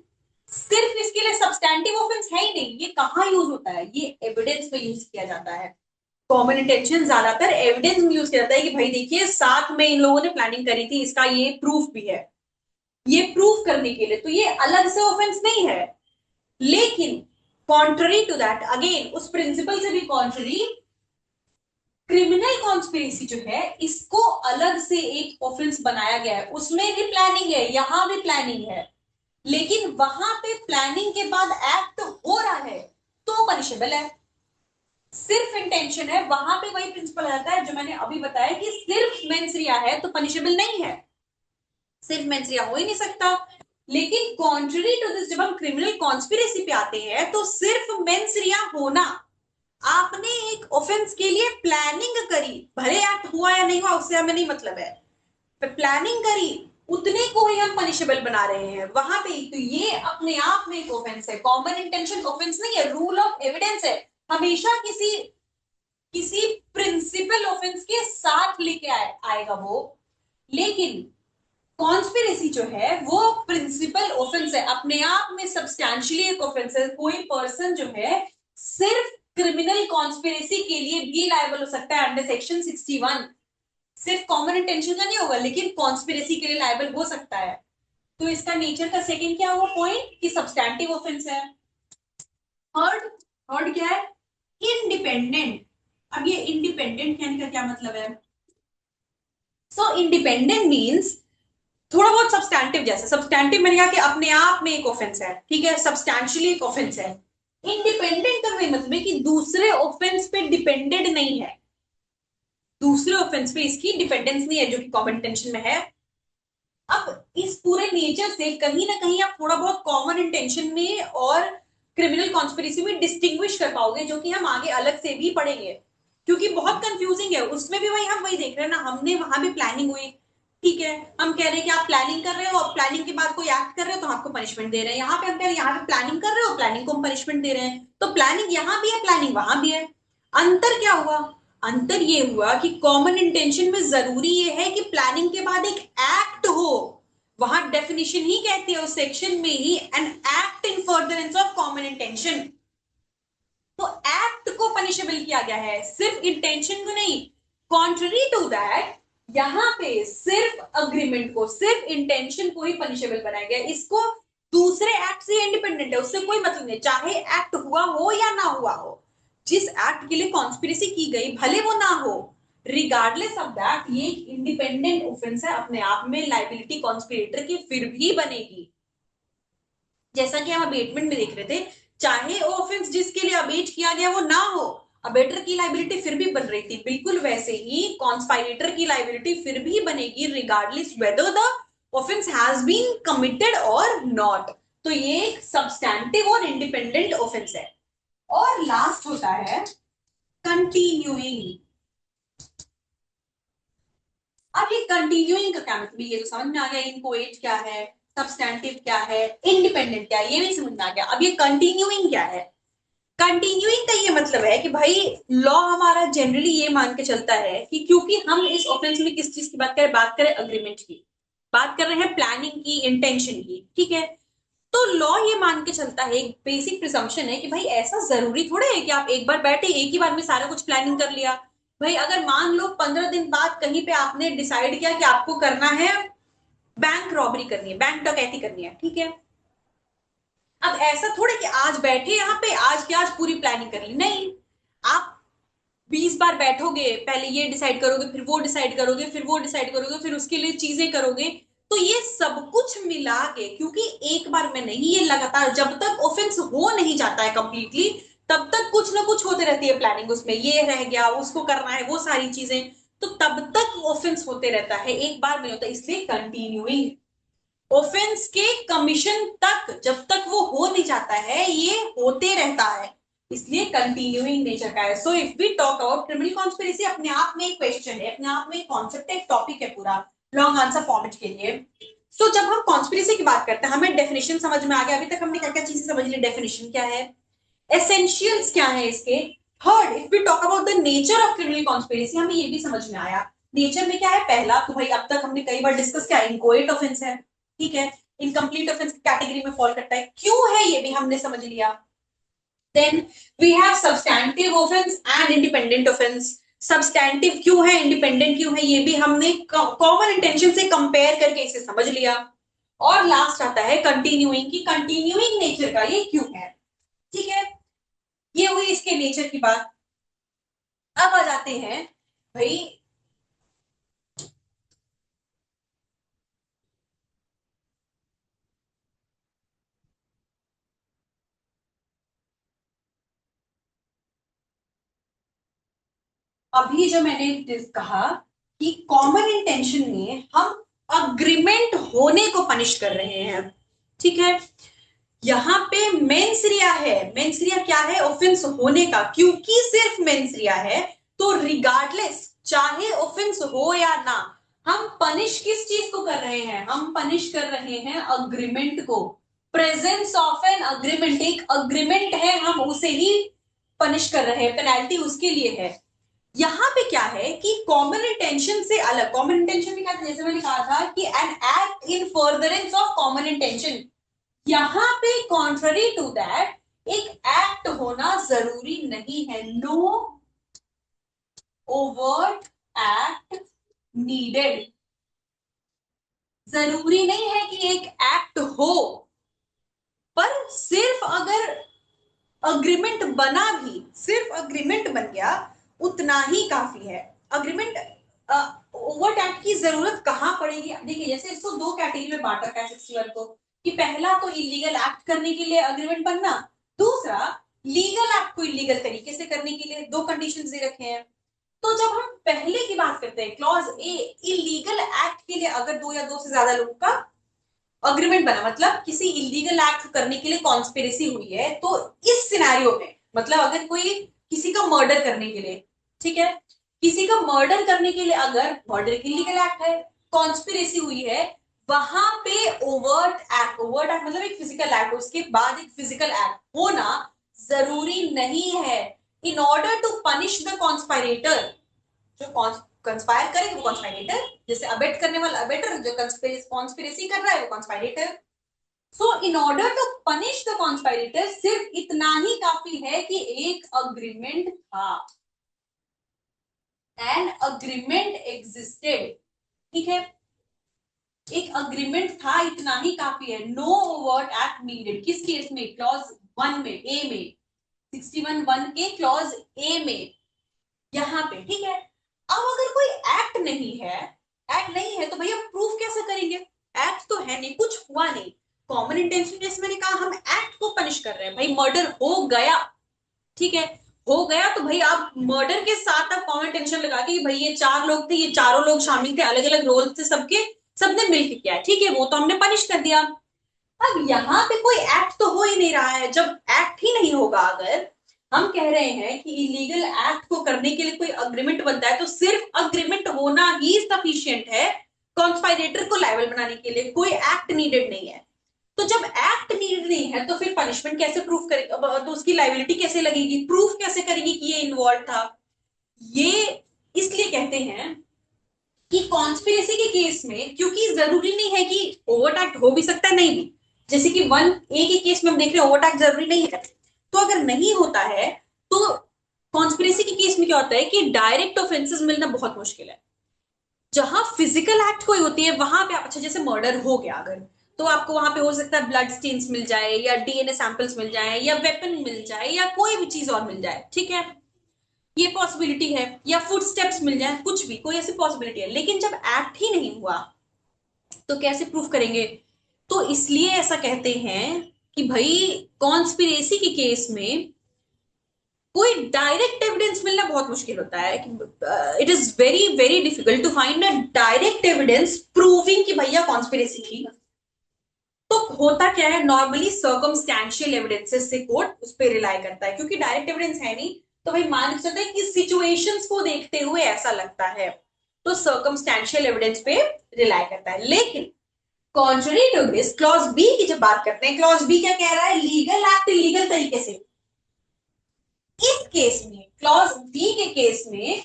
[SPEAKER 1] सिर्फ इसके लिए सब्सटैंटिव ऑफेंस है ही नहीं। ये कहाँ यूज होता है, ये एविडेंस में यूज किया जाता है। कॉमन इंटेंशन ज्यादातर एविडेंस में यूज किया जाता है कि भाई देखिए साथ में इन लोगों ने प्लानिंग करी थी, इसका ये प्रूफ भी है, ये प्रूफ करने के लिए, तो ये अलग से ऑफेंस नहीं है। लेकिन कॉन्ट्ररी टू दैट, अगेन उस प्रिंसिपल से भी कॉन्ट्ररी, क्रिमिनल कॉन्स्पिरेसी जो है इसको अलग से एक ऑफेंस बनाया गया है। उसमें भी प्लानिंग है, यहां भी प्लानिंग है, लेकिन वहां पे प्लानिंग के बाद एक्ट हो रहा है तो पनिशेबल है। सिर्फ इंटेंशन है, वहां पे वही प्रिंसिपल आता है जो मैंने अभी बताया कि सिर्फ मेंसरिया है तो पनिशेबल नहीं है, सिर्फ मेंसरिया हो ही नहीं सकता। लेकिन कॉन्ट्ररी टू दिस, जब हम क्रिमिनल कॉन्स्पिरेसी पे आते हैं तो सिर्फ मेंसरिया होना, आपने एक ऑफेंस के लिए प्लानिंग करी, भले एक्ट हुआ या नहीं हुआ उससे हमें नहीं मतलब है, प्लानिंग करी, उतने को ही हम पनिशेबल बना रहे हैं वहां पे, तो ये अपने आप में एक ऑफेंस है। कॉमन इंटेंशन ऑफेंस नहीं है, रूल ऑफ एविडेंस है, हमेशा किसी किसी प्रिंसिपल ऑफेंस के साथ लेके आएगा वो। लेकिन कॉन्स्पिरेसी जो है वो प्रिंसिपल ऑफेंस है, अपने आप में सब्सटैंशियली एक ऑफेंस है। कोई पर्सन जो है सिर्फ क्रिमिनल कॉन्स्पिरेसी के लिए भी लायबल हो सकता है अंडर सेक्शन 61, सिर्फ कॉमन इंटेंशन का नहीं होगा लेकिन कॉन्स्पिरेसी के लिए लायबल हो सकता है। तो इसका नेचर का सेकंड क्या हुआ पॉइंट, कि सब्सटैंटिव ऑफेंस है। थर्ड, थर्ड क्या है, इंडिपेंडेंट। अब ये इंडिपेंडेंट कहने का क्या मतलब है, सो इंडिपेंडेंट मीन्स थोड़ा बहुत सब्सटैंटिव जैसा, सब्सटैंटिव मैंने कहा कि अपने आप में एक ऑफेंस है, ठीक है, सब्सटैंशियली एक ऑफेंस है। इंडिपेंडेंट का मतलब है कि दूसरे ऑफेंस पे डिपेंडेड नहीं है, दूसरे ऑफेंस पे इसकी डिपेंडेंस नहीं है, जो कि कॉमन इंटेंशन में है। अब इस पूरे नेचर से कहीं ना कहीं आप थोड़ा बहुत कॉमन इंटेंशन में और क्रिमिनल कॉन्स्पिरेसी में डिस्टिंग्विश कर पाओगे, जो कि हम आगे अलग से भी पढ़ेंगे, क्योंकि बहुत कंफ्यूजिंग है। उसमें भी वही हम वही देख रहे हैं ना, हमने वहां भी प्लानिंग हुई, ठीक है, हम कह रहे हैं कि आप प्लानिंग कर रहे हो और प्लानिंग के बाद कोई एक्ट कर रहे हो तो आपको पनिशमेंट दे रहे हैं। यहाँ पे हम कह रहे हैं यहाँ पे प्लानिंग कर रहे हो, प्लानिंग को हम पनिशमेंट दे रहे हैं, तो प्लानिंग यहाँ भी है, प्लानिंग वहां भी है। अंतर क्या हुआ, अंतर ये हुआ कि कॉमन इंटेंशन में जरूरी ये है कि प्लानिंग के बाद एक एक्ट हो, वहां डेफिनेशन ही कहती है उस सेक्शन में ही, an act in furtherance of common intention. तो एक्ट को पनिशेबल किया गया है, सिर्फ इंटेंशन को नहीं। कॉन्ट्ररी टू दैट, यहां पे सिर्फ अग्रीमेंट को, सिर्फ इंटेंशन को ही पनिशेबल बनाया गया। इसको दूसरे एक्ट से इंडिपेंडेंट है, उससे कोई मतलब नहीं, चाहे एक्ट हुआ हो या ना हुआ हो, जिस एक्ट के लिए कॉन्स्पिरेसी की गई भले वो ना हो, रिगार्डलेस ऑफ दैट ये इंडिपेंडेंट ऑफेंस है, अपने आप में लाइबिलिटी कॉन्स्पिरेटर की फिर भी बनेगी। जैसा कि हम अबेटमेंट में देख रहे थे, चाहे ऑफेंस जिसके लिए अबेट किया गया वो ना हो, अबेटर की लाइबिलिटी फिर भी बन रही थी, बिल्कुल वैसे ही कॉन्स्पायरेटर की लाइबिलिटी फिर भी बनेगी, regardless whether the offence has been committed और नॉट। तो ये एक सब्सटैंटिव और इंडिपेंडेंट ऑफेंस है। और लास्ट होता है कंटिन्यूइंग। अब ये कंटिन्यूइंग का क्या मतलब, ये तो समझ में आ गया, इनकोएट क्या है, सब्सटैंटिव क्या है, इंडिपेंडेंट क्या है, ये भी समझ में आ गया। अब ये कंटिन्यूइंग क्या है, कंटिन्यूइंग का ये मतलब है कि भाई लॉ हमारा जनरली ये मान के चलता है कि क्योंकि हम इस ऑफेंस में किस चीज की बात करें अग्रीमेंट की, बात कर रहे हैं प्लानिंग की, इंटेंशन की, ठीक है, तो लॉ ये मान के चलता है, एक बेसिक प्रिजम्पशन है कि भाई ऐसा जरूरी थोड़ा है कि आप एक बार बैठे एक ही बार में सारा कुछ प्लानिंग कर लिया। भाई अगर मान लो 15 दिन बाद कहीं पे आपने डिसाइड किया कि आपको करना है बैंक रॉबरी करनी है, बैंक डकैती करनी है, ठीक है, अब ऐसा थोड़े कि आज बैठे यहाँ पे आज के आज पूरी प्लानिंग कर ली, नहीं, आप 20 बार बैठोगे, पहले ये डिसाइड करोगे, फिर वो डिसाइड करोगे, फिर वो डिसाइड करोगे, फिर उसके लिए चीजें करोगे, तो ये सब कुछ मिला के, क्योंकि एक बार में नहीं, ये लगातार जब तक ऑफेंस हो नहीं जाता है कंप्लीटली, तब तक कुछ ना कुछ होते रहती है प्लानिंग, उसमें ये रह गया, उसको करना है, वो सारी चीजें, तो तब तक ऑफेंस होते रहता है, एक बार में होता है, इसलिए कंटिन्यूइंग। ऑफेंस के कमीशन तक, जब तक वो हो नहीं जाता है, ये होते रहता है, इसलिए कंटिन्यूइंग नेचर का है। So if we talk about criminal conspiracy, अपने आप में एक क्वेश्चन है, अपने आप में एक कॉन्सेप्ट है, एक टॉपिक है पूरा लॉन्ग आंसर फॉर्मेट के लिए। सो जब हम कॉन्स्पिरेसी की बात करते हैं, हमें डेफिनेशन समझ में आ गया, अभी तक हमने क्या क्या चीजें समझ ली, डेफिनेशन क्या है, एसेंशियल्स क्या है इसके। Third, if we talk about the nature of criminal conspiracy, हमें ये भी समझ में आया नेचर में क्या है। पहला तो भाई अब तक हमने कई बार डिस्कस किया, इनकोएट ऑफेंस है, ठीक है, इनकम्प्लीट ऑफेंस कैटेगरी में फॉल करता है, क्यों है ये भी हमने समझ लिया। Then we have substantive offence and independent offence. Substantive क्यों है, इंडिपेंडेंट क्यों है, ये भी हमने कॉमन इंटेंशन से कंपेयर करके इसे समझ लिया। और लास्ट आता है कंटिन्यूइंग की, कंटिन्यूइंग नेचर का ये क्यों है, ठीक है। ये हुई इसके नेचर की बात। अब आ जाते हैं भाई, अभी जो मैंने कहा कि कॉमन इंटेंशन में हम अग्रीमेंट होने को पनिश कर रहे हैं, ठीक है। यहाँ पे मेंसरिया है, मेंसरिया क्या है, ऑफेंस होने का, क्योंकि सिर्फ मेंसरिया है तो रिगार्डलेस चाहे ऑफेंस हो या ना, हम पनिश किस चीज को कर रहे हैं, हम पनिश कर रहे हैं अग्रीमेंट को। प्रेजेंस ऑफ एन अग्रीमेंट, एक अग्रीमेंट है, हम उसे ही पनिश कर रहे हैं, पेनल्टी उसके लिए है। यहाँ पे क्या है कि कॉमन इंटेंशन से अलग, कॉमन इंटेंशन में क्या था, जैसे मैंने कहा था कि N act in furtherance of common intention, यहाँ पे कॉन्ट्ररी टू दैट एक एक्ट होना जरूरी नहीं है, नो ओवर्ट एक्ट नीडेड। जरूरी नहीं है कि एक एक्ट हो, पर सिर्फ अगर अग्रीमेंट बना भी, सिर्फ अग्रीमेंट बन गया उतना ही काफी है। अग्रीमेंट, ओवर्ट एक्ट की जरूरत कहां पड़ेगी, देखिए जैसे इसको दो कैटेगरी में बांट रखा है 61 को, कि पहला तो इलीगल एक्ट करने के लिए अग्रीमेंट बनना, दूसरा लीगल एक्ट को इलीगल तरीके से करने के लिए, दो कंडीशंस दे रखे हैं। तो जब हम पहले की बात करते हैं क्लॉज ए, इलीगल एक्ट के लिए अगर दो या दो से ज्यादा लोगों का अग्रीमेंट बना, मतलब किसी इलीगल एक्ट करने के लिए कॉन्स्पिरेसी हुई है, तो इस सिनेरियो में मतलब अगर कोई किसी का मर्डर करने के लिए, ठीक है, किसी का मर्डर करने के लिए अगर मर्डर इलीगल एक्ट है, कॉन्स्पिरेसी हुई है, वहां पे ओवर्ट एक्ट, ओवर्ट एक्ट मतलब एक फिजिकल एक्ट, उसके बाद एक फिजिकल एक्ट होना जरूरी नहीं है। In order to punish the conspirator, जो कंस्पायर करे वो कॉन्स्पायरेटर, जैसे अबेट करने वाला अबेटर, जो कॉन्स्पिरेसी कर रहा है वो conspirator. So in order to punish the conspirator सिर्फ इतना ही काफी है कि एक अग्रीमेंट था, एन अग्रीमेंट एग्जिस्टेड, ठीक है, एक अग्रीमेंट था, इतना ही काफी है। नो ओवर्ट एक्ट नीडेड, किस केस में, क्लॉज 1 में, ए में, 61(1) के क्लॉज ए में, यहाँ पे, ठीक है। अब अगर कोई एक्ट नहीं है, एक्ट नहीं है तो भैया प्रूफ कैसे करेंगे, एक्ट तो है नहीं, कुछ हुआ नहीं, कॉमन इंटेंशन जैसे मैंने कहा, हम एक्ट को पनिश कर रहे हैं, भाई मर्डर हो गया, ठीक है, हो गया तो भाई आप मर्डर के साथ आप कॉमन इंटेंशन लगा के भाई ये चार लोग थे, ये चारों लोग शामिल थे, अलग अलग रोल थे सबके, सबने मिलकर किया, ठीक है, वो तो हमने पनिश कर दिया। अब यहाँ पे कोई एक्ट तो हो ही नहीं रहा है, जब एक्ट ही नहीं होगा, अगर हम कह रहे हैं कि इलीगल एक्ट को करने के लिए कोई अग्रीमेंट बनता है, तो सिर्फ अग्रीमेंट होना ही सफिशिएंट है कॉन्स्पायरेटर को लायबल बनाने के लिए, कोई एक्ट नीडेड नहीं है। तो जब एक्ट नीडेड नहीं है तो फिर पनिशमेंट कैसे प्रूफ करेगा, तो उसकी लाइबिलिटी कैसे लगेगी, प्रूफ कैसे करेगी कि ये इन्वॉल्व था। ये इसलिए कहते हैं कि कॉन्स्पिरेसी के केस में, क्योंकि जरूरी नहीं है कि ओवरटैक्ट हो भी सकता है, नहीं भी, जैसे कि 1A के केस में हम देख रहे हैं ओवरटैक्ट जरूरी नहीं है, तो अगर नहीं होता है तो कॉन्स्पिरेसी के केस में क्या होता है कि डायरेक्ट ऑफेंसेस मिलना बहुत मुश्किल है। जहां फिजिकल एक्ट कोई होती है वहां पे अच्छा जैसे मर्डर हो गया अगर, तो आपको वहां पे हो सकता है ब्लड स्टेन्स मिल जाए, या डीएनए सैंपल्स मिल जाए, या वेपन मिल जाए, या कोई भी चीज और मिल जाए, ठीक है, ये पॉसिबिलिटी है, या फुट स्टेप्स मिल जाए, कुछ भी कोई ऐसी पॉसिबिलिटी है। लेकिन जब एक्ट ही नहीं हुआ तो कैसे प्रूफ करेंगे, तो इसलिए ऐसा कहते हैं कि भाई कॉन्स्पिरेसी के केस में कोई डायरेक्ट एविडेंस मिलना बहुत मुश्किल होता है, it is very very difficult to find a direct evidence proving कि भैया कॉन्स्पिरेसी थी। तो होता क्या है, नॉर्मली सर्कमस्टेंशियल एविडेंसेस से कोर्ट उस पर रिलाई करता है, क्योंकि डायरेक्ट एविडेंस है नहीं, तो भाई मान सकते हैं कि सिचुएशंस को देखते हुए ऐसा लगता है, तो सर्कमस्टेंशियल एविडेंस पे रिलाई करता है। लेकिन contrary to this, clause B की जब बात करते हैं, क्लॉज बी क्या कह रहा है, लीगल एक्ट इलीगल तरीके से। इस केस में, क्लॉज बी के केस में,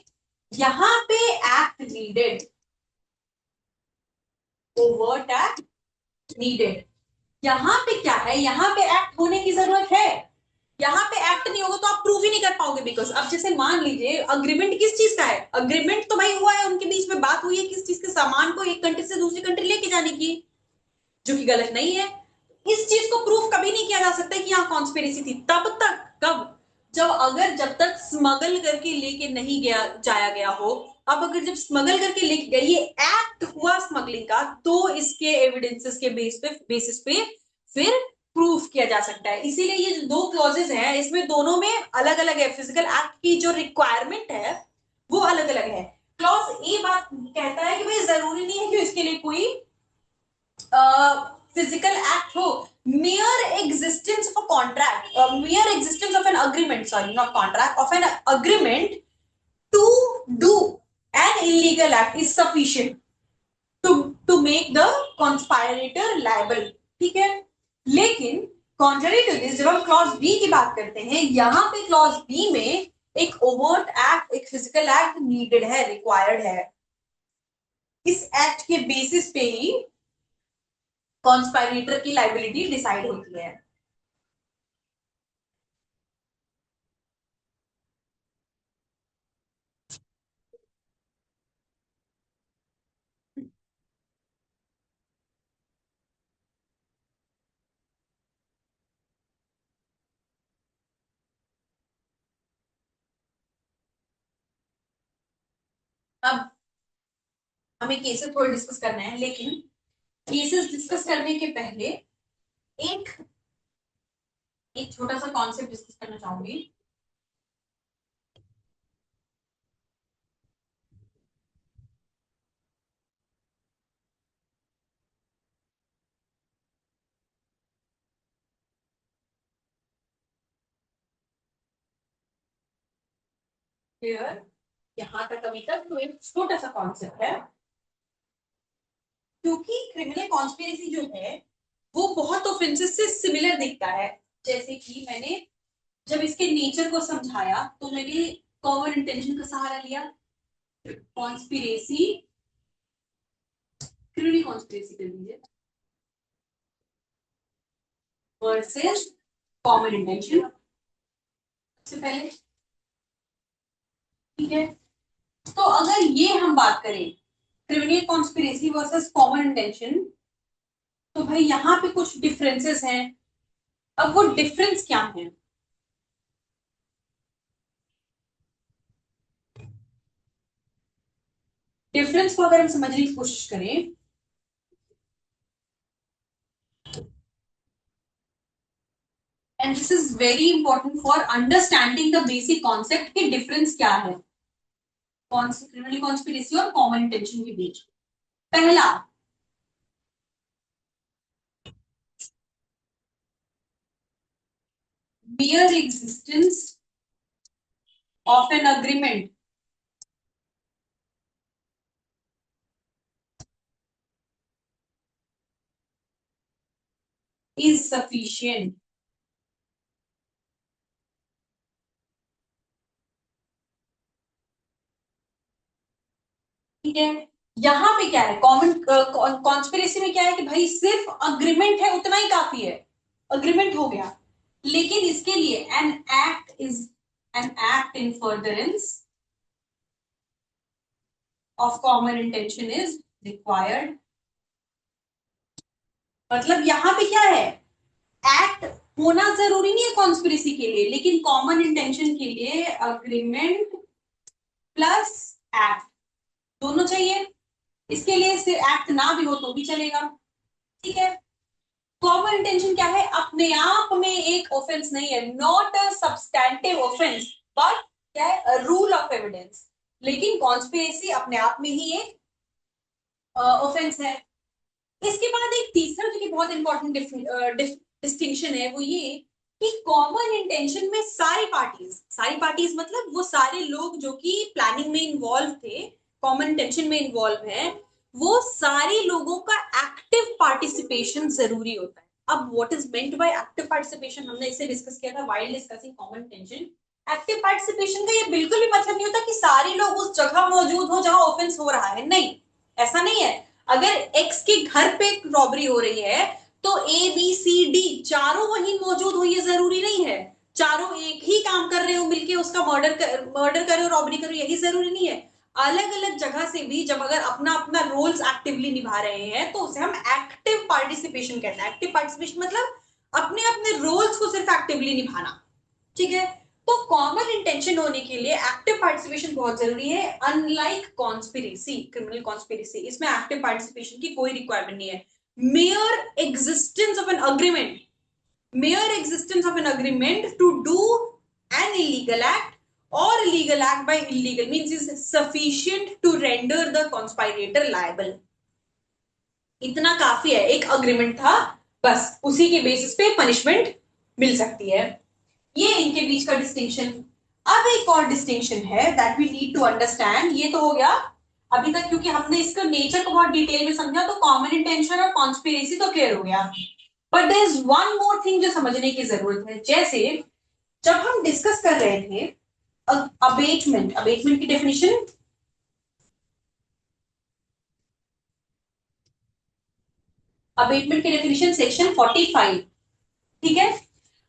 [SPEAKER 1] यहां पे act needed, overt act needed. यहां पे क्या है, यहां पे एक्ट होने की जरूरत है। यहाँ पे एक्ट नहीं होगा तो आप प्रूव ही नहीं कर पाओगे, बिकॉज अब जैसे मान लीजिए अग्रीमेंट किस चीज का है, अग्रीमेंट तो भाई हुआ है, उनके बीच में बात हुई है किस चीज के, सामान को एक कंट्री से दूसरी कंट्री लेके जाने की, जो कि गलत नहीं है। इस चीज को प्रूफ कभी नहीं किया जा सकता कि यहाँ कॉन्स्पिरेसी थी, तब तक कब, जब अगर जब तक स्मगल करके लेके नहीं गया जाया गया हो। अब अगर जब स्मगल करके लेके गए, ये एक्ट हुआ स्मगलिंग का, तो इसके एविडेंसेस के बेसिस पे फिर प्रूफ किया जा सकता है। इसीलिए ये जो दो क्लॉजेस हैं, इसमें दोनों में अलग अलग है, फिजिकल एक्ट की जो रिक्वायरमेंट है वो अलग अलग है। क्लॉज ए बात कहता है कि भाई जरूरी नहीं है कि इसके लिए कोई physical act हो, mere existence of a contract, mere existence of an agreement, sorry not contract, of an agreement to do an illegal act is sufficient to make the conspirator liable, ठीक है। लेकिन contrary to this, जब हम clause B की बात करते हैं, यहां पे क्लॉज बी में एक ओवर्ट एक्ट, एक फिजिकल एक्ट नीडेड है, रिक्वायर्ड है। इस एक्ट के बेसिस पे ही कॉन्स्पायरेटर की लाइबिलिटी डिसाइड होती है। अब हमें केसेस थोड़े डिस्कस करना है, लेकिन केसेस डिस्कस करने के पहले एक एक छोटा सा कॉन्सेप्ट डिस्कस करना चाहूंगी। क्लियर, यहाँ तक अभी तक तो एक छोटा सा कॉन्सेप्ट है, क्योंकि क्रिमिनल कॉन्स्पिरेसी जो है वो बहुत ऑफेंसेस से सिमिलर दिखता है। जैसे कि मैंने जब इसके नेचर को समझाया तो मैंने कॉमन इंटेंशन का सहारा लिया, कॉन्स्पिरेसी, क्रिमिनल कॉन्स्पिरेसी कर दीजिए वर्सेस कॉमन इंटेंशन से पहले, ठीक है। तो अगर ये हम बात करें criminal conspiracy versus common intention, तो भाई यहाँ पे कुछ डिफरेंसेस हैं। अब वो डिफरेंस क्या है, डिफरेंस को अगर हम समझने की कोशिश करें, and this is very important for understanding the basic concept कि डिफरेंस क्या है क्रिमिनल कॉन्स्पिरेसी और कॉमन इंटेंशन के बीच। पहला, mere existence of an agreement is sufficient, ठीक है। यहाँ पे क्या है, कॉमन कॉन्स्पिरेसी में क्या है कि भाई सिर्फ अग्रीमेंट है, उतना ही काफी है, अग्रीमेंट हो गया। लेकिन इसके लिए N act in furtherance of common intention is required. मतलब यहाँ पे क्या है, एक्ट होना जरूरी नहीं है कॉन्स्पिरेसी के लिए, लेकिन कॉमन इंटेंशन के लिए अग्रीमेंट प्लस एक्ट दोनों चाहिए। इसके लिए सिर्फ एक्ट ना भी हो तो भी चलेगा, ठीक है। कॉमन इंटेंशन क्या है, अपने आप में एक ऑफेंस नहीं है, not a substantive offence, but क्या है, रूल ऑफ एविडेंस। लेकिन कॉन्स्पिरेसी अपने आप में ही एक ऑफेंस है। इसके बाद एक तीसरा जो कि बहुत इंपॉर्टेंट डिस्टिंक्शन है वो ये कि कॉमन इंटेंशन में सारी पार्टीज मतलब वो सारे लोग जो कि प्लानिंग में इन्वॉल्व थे, कॉमन इंटेंशन में इन्वॉल्व है, वो सारे लोगों का एक्टिव पार्टिसिपेशन जरूरी होता है। अब what is meant by active participation, हमने इसे डिस्कस किया था while discussing common intention. Active participation का ये बिल्कुल भी मतलब नहीं होता कि सारे लोग उस जगह मौजूद हो जहां ऑफेंस हो रहा है, नहीं, ऐसा नहीं है। अगर एक्स के घर पे रॉबरी हो रही है तो ए बी सी डी चारों वहीं मौजूद हो, ये जरूरी नहीं है। चारों एक ही काम कर रहे हो मिलके उसका मर्डर करो, रॉबरी करो, यही जरूरी नहीं है। अलग अलग जगह से भी जब अगर अपना अपना रोल्स एक्टिवली निभा रहे हैं तो उसे हम एक्टिव पार्टिसिपेशन कहते हैं। एक्टिव पार्टिसिपेशन मतलब अपने अपने रोल्स को सिर्फ एक्टिवली निभाना, ठीक है। तो कॉमन इंटेंशन होने के लिए एक्टिव पार्टिसिपेशन बहुत जरूरी है। अनलाइक कॉन्स्पिरेसी, क्रिमिनल कॉन्स्पिरेसी, इसमें एक्टिव पार्टिसिपेशन की कोई रिक्वायरमेंट नहीं है। Mayor existence of an agreement, mere existence of an agreement to do an illegal act or illegal act by illegal means is sufficient to render the conspirator liable। इतना काफी है, एक agreement था, बस उसी के बेसिस पे पनिशमेंट मिल सकती है। ये इनके बीच का डिस्टिंक्शन। अब एक और डिस्टिंक्शन है that we need to understand. ये तो हो गया अभी तक, क्योंकि हमने इसका नेचर को बहुत डिटेल में समझा तो कॉमन इंटेंशन और कॉन्स्पिरेसी तो क्लियर हो गया। But there is one more thing जो समझने की जरूरत है। जैसे जब हम डिस्कस कर रहे थे अबेटमेंट, अबेटमेंट की डेफिनेशन, अबेटमेंट की डेफिनेशन सेक्शन 45, ठीक है।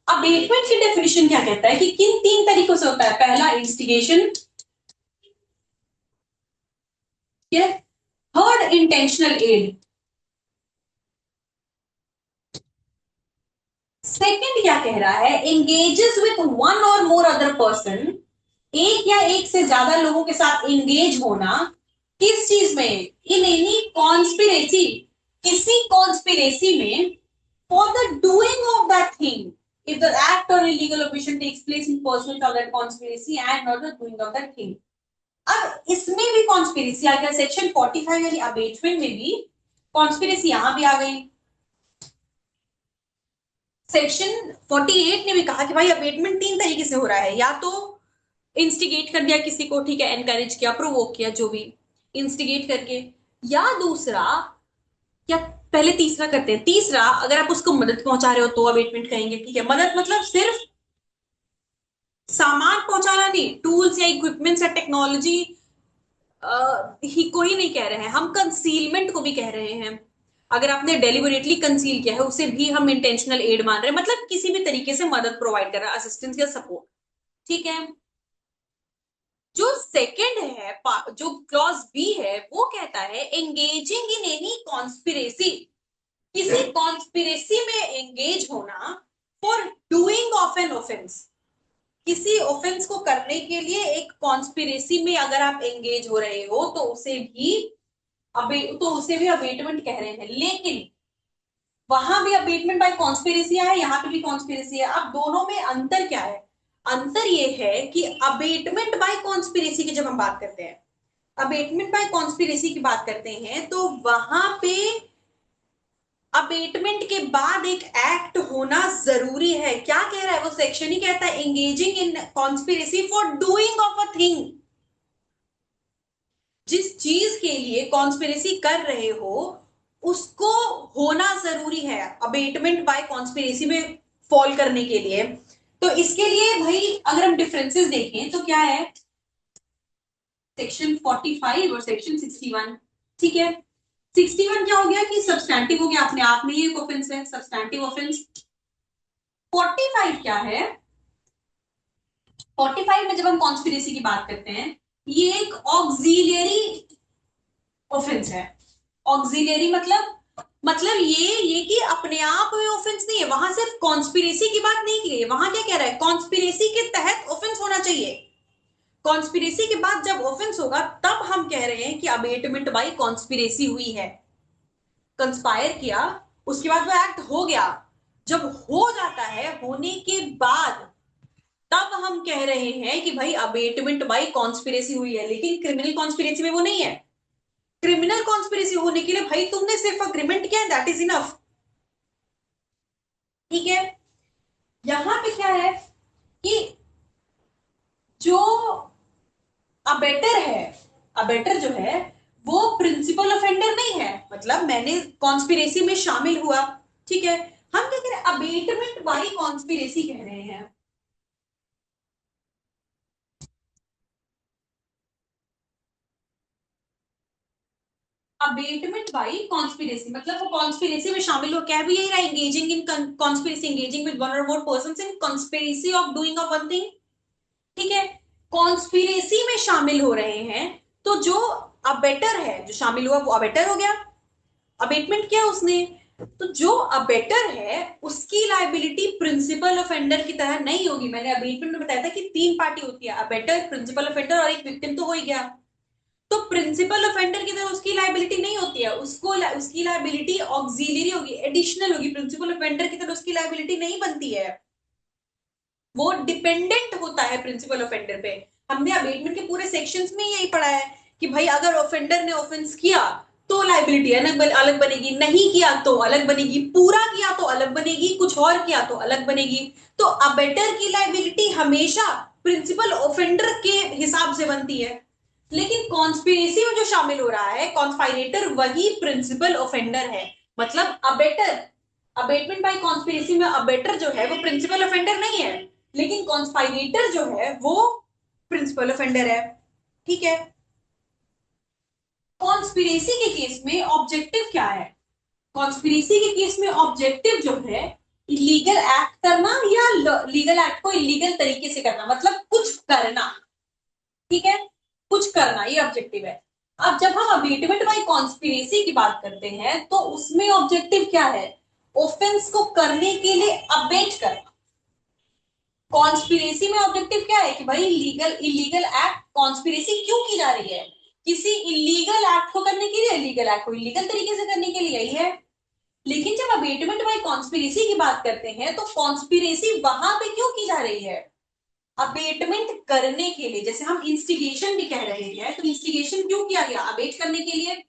[SPEAKER 1] अबेटमेंट की डेफिनेशन क्या कहता है कि किन तीन तरीकों से होता है। पहला instigation, third intentional aid, second क्या कह रहा है, engages with one or more other person, एक या एक से ज्यादा लोगों के साथ एंगेज होना, किस चीज में, इन एनी कॉन्स्पिरेसी, किसी कॉन्स्पिरेसी में, for the doing of that thing if the act or illegal omission takes place in pursuit of that conspiracy and not the doing of that thing। अब इसमें भी conspiracy आ गया, section 45 यानी abetment में भी conspiracy यहां भी आ गई। सेक्शन 48 ने भी कहा कि भाई अबेटमेंट तीन तरीके से हो रहा है, या तो इंस्टिगेट कर दिया किसी को, ठीक है, एनकरेज किया, प्रोवोक किया, जो भी इंस्टिगेट करके, या दूसरा, या पहले तीसरा करते हैं। तीसरा, अगर आप उसको मदद पहुंचा रहे हो तो अबेटमेंट कहेंगे, ठीक है। मदद मतलब सिर्फ सामान पहुंचाना नहीं, टूल्स या इक्विपमेंट्स या टेक्नोलॉजी ही को ही नहीं कह रहे हैं हम, कंसीलमेंट को भी कह रहे हैं। अगर आपने डेलिबरेटली कंसील किया है उसे भी हम इंटेंशनल एड मान रहे हैं, मतलब किसी भी तरीके से मदद प्रोवाइड कर रहा है, असिस्टेंस या सपोर्ट, ठीक है। जो सेकंड है, जो क्लॉज बी है, वो कहता है एंगेजिंग इन एनी कॉन्स्पिरेसी, किसी कॉन्स्पिरेसी में एंगेज होना, for doing of an offence, किसी ऑफेंस को करने के लिए एक कॉन्स्पिरेसी में अगर आप एंगेज हो रहे हो तो उसे भी अबेटमेंट कह रहे हैं। लेकिन वहां भी अबेटमेंट बाय कॉन्स्पिरेसी है, यहाँ पे भी कॉन्स्पिरेसी है। अब दोनों में अंतर क्या है? अंतर ये है कि अबेटमेंट बाय कॉन्स्पिरेसी की जब हम बात करते हैं, अबेटमेंट बाय कॉन्स्पिरेसी की बात करते हैं तो वहां पे अबेटमेंट के बाद एक एक्ट होना जरूरी है। क्या कह रहा है वो सेक्शन ही कहता है engaging in conspiracy for doing of a thing, जिस चीज के लिए कॉन्स्पिरेसी कर रहे हो उसको होना जरूरी है अबेटमेंट बाय कॉन्स्पिरेसी में फॉल करने के लिए। तो इसके लिए भाई अगर हम डिफरेंसेस देखें तो क्या है, सेक्शन 45 और सेक्शन 61, ठीक है। 61 क्या हो गया कि सब्सटैंटिव हो गया, अपने आप में ही एक ऑफेंस है, सब्सटैंटिव ऑफेंस। 45 क्या है, 45 में जब हम कॉन्स्पिरेसी की बात करते हैं, ये एक ऑक्सिलियरी ऑफेंस है। ऑक्सिलियरी मतलब ये कि अपने आप में ऑफेंस नहीं है, वहां सिर्फ कॉन्स्पिरेसी की बात नहीं की है। वहां क्या कह रहा है, कॉन्स्पिरेसी के तहत ऑफेंस होना चाहिए। कॉन्स्पिरेसी के बाद जब ऑफेंस होगा तब हम कह रहे हैं कि अबेटमेंट बाई कॉन्स्पिरेसी हुई है, कंस्पायर किया, उसके बाद वो एक्ट हो गया। जब हो जाता है, होने के बाद तब हम कह रहे हैं कि भाई अबेटमेंट बाई कॉन्स्पिरेसी हुई है। लेकिन क्रिमिनल कॉन्स्पिरेसी में वो नहीं है। क्रिमिनल कॉन्स्पिरेसी होने के लिए भाई तुमने सिर्फ अग्रीमेंट किया, दैट इज इनफ। ठीक है, यहां पे क्या है कि जो अबेटर है, अबेटर जो है वो प्रिंसिपल ऑफेंडर नहीं है, मतलब मैंने कॉन्स्पिरेसी में शामिल हुआ, ठीक है, हम क्या कह रहे हैं, अबेटमेंट बाई कॉन्स्पिरेसी कह रहे हैं। अबेटमेंट बाई कॉन्स्पिरेसी मतलब वो कॉन्स्पिरेसी में शामिल हो, क्या भी यही रहा, engaging in conspiracy, engaging with one or more persons in conspiracy of doing of one thing. ठीक है, कॉन्स्पिरेसी में शामिल हो रहे हैं, तो जो अबेटर है, जो शामिल हुआ वो अबेटर हो गया, अबेटमेंट किया उसने, तो जो अबेटर है उसकी लाइबिलिटी प्रिंसिपल ऑफेंडर की तरह नहीं होगी। मैंने अबेटमेंट में बताया था कि तीन पार्टी होती है, अबेटर, प्रिंसिपल ऑफेंडर और एक विक्टिम, तो हो ही गया। तो प्रिंसिपल ऑफेंडर की तरह उसकी लाइबिलिटी नहीं होती है, उसको उसकी लाइबिलिटी ऑक्सिलरी होगी, एडिशनल होगी, प्रिंसिपल ऑफेंडर की तरह उसकी लाइबिलिटी नहीं बनती है, वो डिपेंडेंट होता है प्रिंसिपल ऑफेंडर पे। हमने अबेटमेंट के पूरे सेक्शंस में यही पढ़ा है कि भाई अगर ऑफेंडर ने ऑफेंस किया तो लाइबिलिटी अलग बनेगी, नहीं किया तो अलग बनेगी, पूरा किया तो अलग बनेगी, कुछ और किया तो अलग बनेगी। तो अबेटर की लाइबिलिटी हमेशा प्रिंसिपल ऑफेंडर के हिसाब से बनती है, लेकिन कॉन्स्पिरेसी में जो शामिल हो रहा है कॉन्स्पायरेटर वही प्रिंसिपल ऑफेंडर है। मतलब अबेटर, अबेटमेंट बाय कॉन्स्पिरेसी में अबेटर जो है वो प्रिंसिपल ऑफेंडर नहीं है, लेकिन कॉन्स्पायरेटर जो है वो प्रिंसिपल ऑफेंडर है। ठीक है, कॉन्स्पिरेसी के केस में ऑब्जेक्टिव क्या है? कॉन्स्पिरेसी के केस में ऑब्जेक्टिव जो है इलीगल एक्ट करना या लीगल एक्ट को इलीगल तरीके से करना, मतलब कुछ करना। ठीक है, कुछ करना, ये ऑब्जेक्टिव है। अब जब हम अबेटमेंट बाय कॉन्स्पिरेसी की बात करते हैं तो उसमें ऑब्जेक्टिव क्या है? ऑफेंस को करने के लिए अबेट करना। कॉन्स्पिरेसी में ऑब्जेक्टिव क्या है कि भाई लीगल इलीगल एक्ट, कॉन्स्पिरेसी क्यों की जा रही है? किसी इलीगल एक्ट को करने के लिए, इलीगल एक्ट को इलीगल तरीके से करने के लिए, यही है। लेकिन जब अबेटमेंट बाय कॉन्स्पिरेसी की बात करते हैं तो कॉन्स्पिरेसी वहां पे क्यों की जा रही है? अबेटमेंट करने के लिए, जैसे हम इंस्टिगेशन भी कह रहे हैं, तो इंस्टिगेशन क्यों किया गया? अबेट करने के लिए।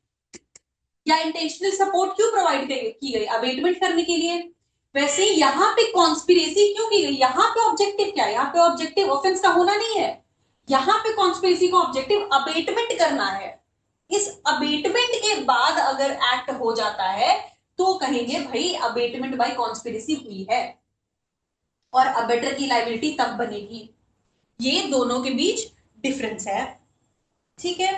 [SPEAKER 1] या इंटेंशनल सपोर्ट क्यों प्रोवाइड की गई? अबेटमेंट करने के लिए। वैसे यहाँ पे कॉन्स्पिरेसी क्यों की गई? यहाँ पे ऑब्जेक्टिव क्या है? यहाँ पे ऑब्जेक्टिव ऑफेंस का होना नहीं है, यहाँ पे कॉन्स्पिरेसी का ऑब्जेक्टिव अबेटमेंट करना है। इस अबेटमेंट के बाद अगर एक्ट हो जाता है तो कहेंगे भाई अबेटमेंट बाय कॉन्स्पिरेसी हुई है, और अबेटर की लाइबिलिटी तब बनेगी। ये दोनों के बीच डिफरेंस है। ठीक है,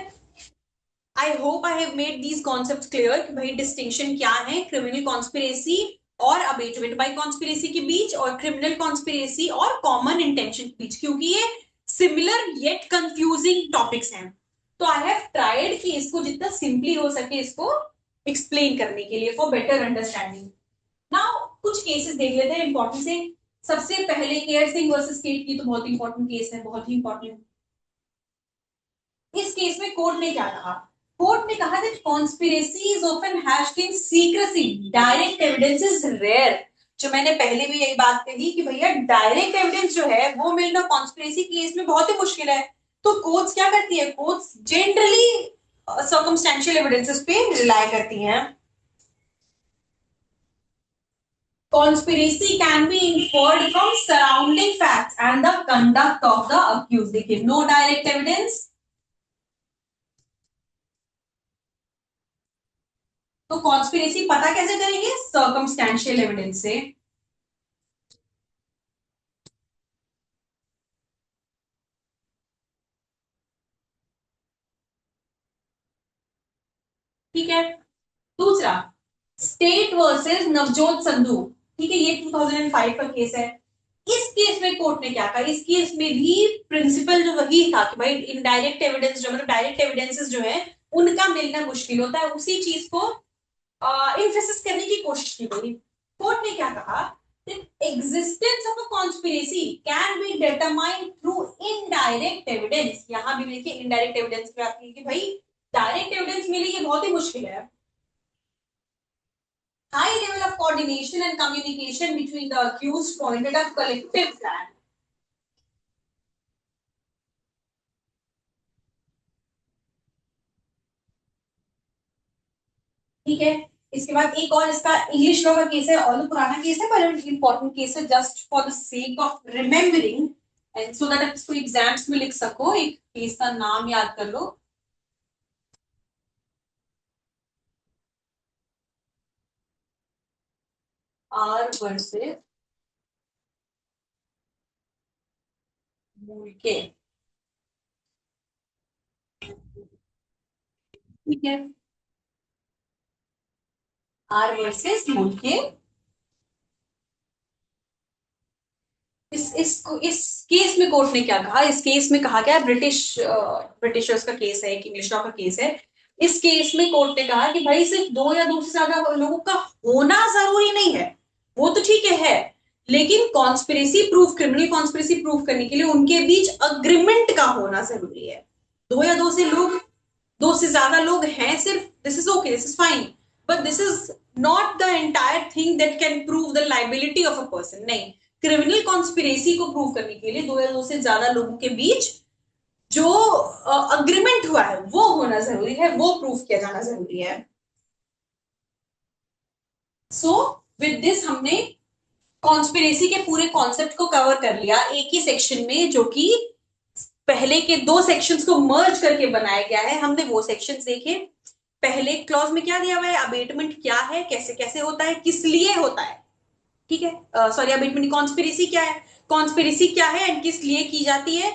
[SPEAKER 1] I hope I have made these concept clear कि भाई डिस्टिंक्शन क्या है क्रिमिनल कॉन्स्पिरेसी और अबेटमेंट बाय कॉन्स्पिरेसी के बीच, और क्रिमिनल कॉन्स्पिरेसी और कॉमन इंटेंशन के बीच, क्योंकि ये सिमिलर येट कंफ्यूजिंग टॉपिक्स हैं। तो आई हैव ट्राइड कि इसको जितना सिंपली हो सके इसको एक्सप्लेन करने के लिए, फॉर बेटर अंडरस्टैंडिंग। नाउ कुछ केसेस देख लेते हैं इंपॉर्टेंट से। सबसे पहले केयर सिंह वर्सेस केट की तो बहुत इंपॉर्टेंट केस है, बहुत ही इंपॉर्टेंट। इस केस में कोर्ट ने क्या कहा? कोर्ट ने कहा that conspiracy is often hatched in secrecy, direct evidence is rare. जो मैंने पहले भी यही बात कही कि भैया डायरेक्ट एविडेंस जो है वो मिलना कॉन्स्पिरेसी केस में बहुत ही मुश्किल है। तो कोर्ट्स क्या करती है? कोर्ट्स जनरली सर्कमस्टेंशियल एविडेंसेस पे रिलाई करती हैं। Conspiracy can be inferred from surrounding facts and the conduct of the accused. देखिए, no direct evidence, तो कॉन्स्पिरेसी पता कैसे करेंगे? सर्कमस्टेंशियल एविडेंस से। ठीक है, दूसरा स्टेट वर्सेस नवजोत संधू। ठीक है, ये 2005 का केस है। इस केस में कोर्ट ने क्या कहा? इस केस में भी प्रिंसिपल जो वही था कि भाई इनडायरेक्ट एविडेंस जो, मतलब डायरेक्ट एविडेंसेस जो है उनका मिलना मुश्किल होता है, उसी चीज को इम्फेसिस करने की कोशिश की गई। कोर्ट ने क्या कहा? Existence of a conspiracy can be determined through indirect evidence. यहां भी देखिए इनडायरेक्ट एविडेंस पे आती है कि भाई डायरेक्ट एविडेंस मिली ये बहुत ही मुश्किल है। High level of coordination and communication between the accused pointed a collective plan. ठीक है। इसके बाद एक और इसका इंग्लिश लॉ का केस है, और पुराना केस है पर इंपॉर्टेंट केस है, just for the sake of remembering and so that आप इसको एग्जाम्स में लिख सको। एक केस का नाम याद कर लो। R versus मूलके। ठीक है, आर वर्सेस मूलके। इस केस में कोर्ट ने क्या कहा, इस केस में कहा गया, ब्रिटिशर्स का केस है, एक इंग्लिश लॉ का केस है। इस केस में कोर्ट ने कहा कि भाई सिर्फ दो या दो से ज्यादा लोगों का होना जरूरी नहीं है, वो तो ठीक है, लेकिन conspiracy proof, criminal conspiracy proof करने के लिए उनके बीच अग्रीमेंट का होना जरूरी है। दो या दो से लोग, दो से ज्यादा लोग हैं सिर्फ, this is okay, this is fine, but this is not the entire thing that can prove the liability of a person. नहीं, क्रिमिनल कॉन्स्पिरेसी को प्रूव करने के लिए दो या दो से ज्यादा लोगों के बीच जो अग्रीमेंट हुआ है वो होना जरूरी है, वो प्रूफ किया जाना जरूरी है। सो विद दिस हमने कॉन्स्पिरेसी के पूरे कॉन्सेप्ट को कवर कर लिया एक ही सेक्शन में, जो कि पहले के दो सेक्शंस को मर्ज करके बनाया गया है। हमने वो सेक्शंस देखे। पहले क्लॉज में क्या दिया हुआ है, अबेटमेंट क्या है, कैसे कैसे होता है, किस लिए होता है। ठीक है, सॉरी, अबेटमेंट, कॉन्स्पिरेसी क्या है, कॉन्स्पिरेसी क्या है एंड किस लिए की जाती है।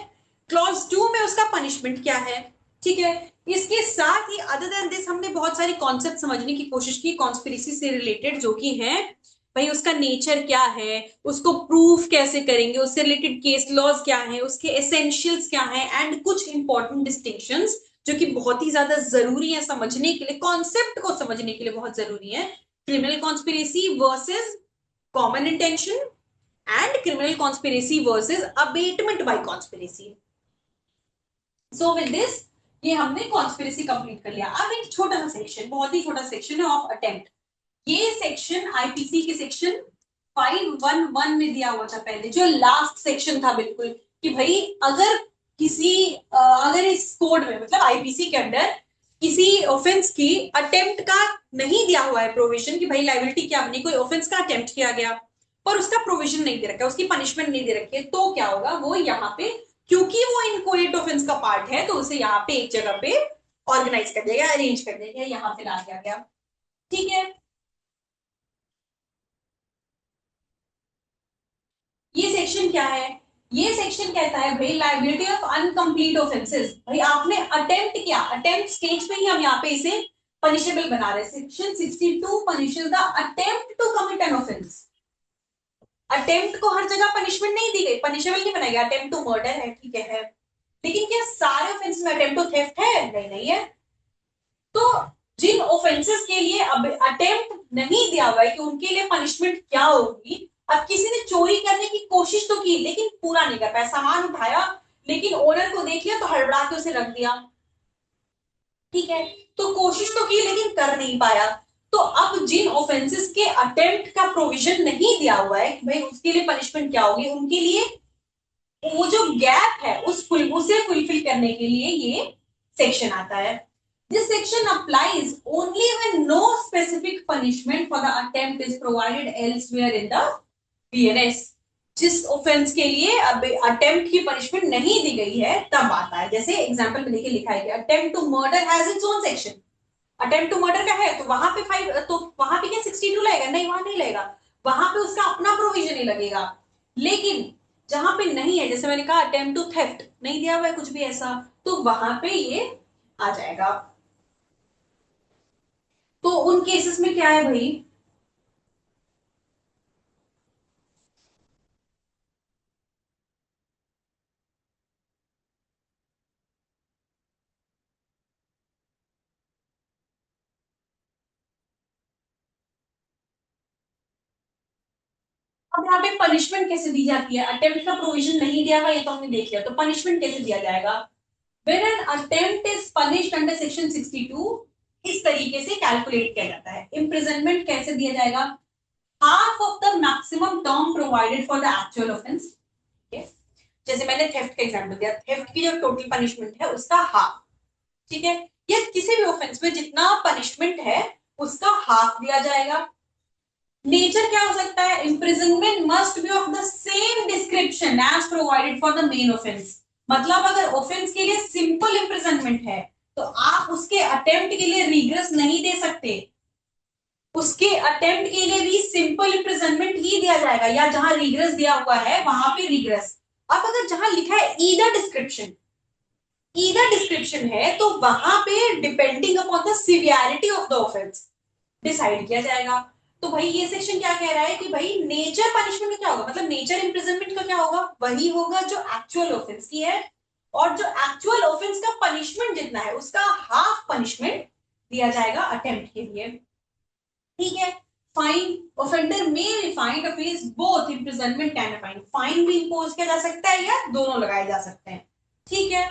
[SPEAKER 1] क्लॉज 2 में उसका पनिशमेंट क्या है। ठीक है, इसके साथ ही अदर देन दिस हमने बहुत सारे कॉन्सेप्ट समझने की कोशिश की कॉन्स्पिरेसी से रिलेटेड, जो कि है भाई उसका नेचर क्या है, उसको प्रूफ कैसे करेंगे, उससे रिलेटेड केस लॉज क्या है, उसके एसेंशियल्स क्या है, एंड कुछ इंपॉर्टेंट डिस्टिंक्शंस जो कि बहुत ही ज्यादा जरूरी है समझने के लिए, कॉन्सेप्ट को समझने के लिए बहुत जरूरी है। Criminal conspiracy versus common intention and criminal conspiracy versus abatement by conspiracy. So with this ये हमने कॉन्स्पिरेसी कंप्लीट कर लिया। अब एक छोटा सा सेक्शन, बहुत ही छोटा सेक्शन है ऑफ अटेम्प्ट। ये सेक्शन आईपीसी के सेक्शन 511 में दिया हुआ था पहले, जो लास्ट सेक्शन था बिल्कुल, कि भाई अगर किसी अगर इस कोड में मतलब आईपीसी के अंदर किसी ऑफेंस की अटेम्प्ट का नहीं दिया हुआ है प्रोविजन, कि भाई लाइबिलिटी क्या बनी, कोई ऑफेंस का अटेम्प्ट किया गया पर उसका प्रोविजन नहीं दे रखा है, उसकी पनिशमेंट नहीं दे रखी है, तो क्या होगा, वो यहाँ पे क्योंकि वो इनकोएट ऑफेंस का पार्ट है तो उसे यहाँ पे एक जगह पे ऑर्गेनाइज कर दिया गया, अरेंज कर दिया गया, यहाँ पे ला दिया गया। ठीक है, ये सेक्शन क्या है, ये सेक्शन कहता है भाई लाइबिलिटी ऑफ अनकंप्लीट ऑफेंसेस। भाई आपने अटेम्प्ट किया, अटेम्प्ट स्टेज पे ही हम यहाँ पे इसे पनिशेबल बना रहे हैं। Section 62 punishes the attempt to commit an offence. Attempt को हर जगह पनिशमेंट नहीं दी गई, पनिशेबल नहीं बनाया गया। अटेम्प्ट टू मर्डर है, ठीक है, लेकिन क्या सारे ऑफेंस में अटेम्प्ट टू थेफ्ट है? नहीं, नहीं है। तो जिन ऑफेंसेस के लिए अब अटेम्प्ट नहीं दिया हुआ है कि उनके लिए पनिशमेंट क्या होगी, अब किसी ने चोरी करने की कोशिश तो की लेकिन पूरा नहीं कर पाया, सामान उठाया लेकिन ओनर को देख लिया तो हड़बड़ा के उसे रख दिया। ठीक है, तो कोशिश तो की लेकिन कर नहीं पाया। तो अब जिन ऑफेंसेस के अटेम्प्ट का प्रोविजन नहीं दिया हुआ है कि भाई उसके लिए पनिशमेंट क्या होगी, उनके लिए वो जो गैप है उसे फुलफिल करने के लिए ये सेक्शन आता है। This section applies only when no specific punishment for the attempt is provided elsewhere in the BNS. जिस ऑफेंस के लिए अब अटेम्प्ट की पनिशमेंट नहीं दी गई है तब आता है। जैसे एग्जांपल में देखिए लिखा है कि attempt to murder has its own section. Attempt to murder का है तो वहां पे 5, तो वहां पे क्या 62 लगेगा? नहीं, वहां नहीं लगेगा, वहां पे उसका अपना प्रोविजन ही लगेगा। लेकिन जहां पे नहीं है, जैसे मैंने कहा अटेम्प्ट टू थेफ्ट नहीं दिया हुआ है कुछ भी ऐसा, तो वहां पे ये आ जाएगा। तो उन केसेस में क्या है भाई, अब यहाँ पे पनिशमेंट कैसे दी जाती है, अटेम्प्ट का प्रोविजन नहीं दिया हुआ ये तो हमने देख लिया, तो पनिशमेंट कैसे दिया जाएगा। When an attempt is punished under section 62, इस तरीके से कैलकुलेट किया जाता है। इम्प्रिजनमेंट कैसे दिया जाएगा, half of the maximum term provided for the actual offence. जैसे मैंने थेफ्ट का एग्जांपल दिया, थेफ्ट की जो टोटल पनिशमेंट है उसका हाफ। ठीक है, या किसी भी ऑफेंस में जितना पनिशमेंट है उसका हाफ दिया जाएगा। नेचर क्या हो सकता है, imprisonment must be of the same description as provided for the main offence. मतलब अगर ऑफेंस के लिए सिंपल इम्प्रिजनमेंट है तो आप उसके अटेम्प्ट के लिए रिग्रेस नहीं दे सकते, उसके अटेम्प्ट के लिए भी सिंपल इम्प्रिजनमेंट ही दिया जाएगा, या जहां रिग्रेस दिया हुआ है वहां पे रिग्रेस। अब अगर जहां लिखा है ईदर डिस्क्रिप्शन है तो वहां पे depending upon the severity of the offence decide किया जाएगा। तो भाई ये सेक्शन क्या कह रहा है कि भाई नेचर पनिशमेंट का क्या होगा, मतलब नेचर इम्प्रिजनमेंट का क्या होगा, वही होगा जो एक्चुअल ऑफेंस की है, और जो एक्चुअल ऑफेंस का पनिशमेंट जितना है उसका हाफ पनिशमेंट दिया जाएगा अटेम्प्ट के लिए। ठीक है। Fine, offender may be fined a face both imprisonment and fine, fine भी इंपोज किया जा सकता है या दोनों लगाए जा सकते हैं। ठीक है।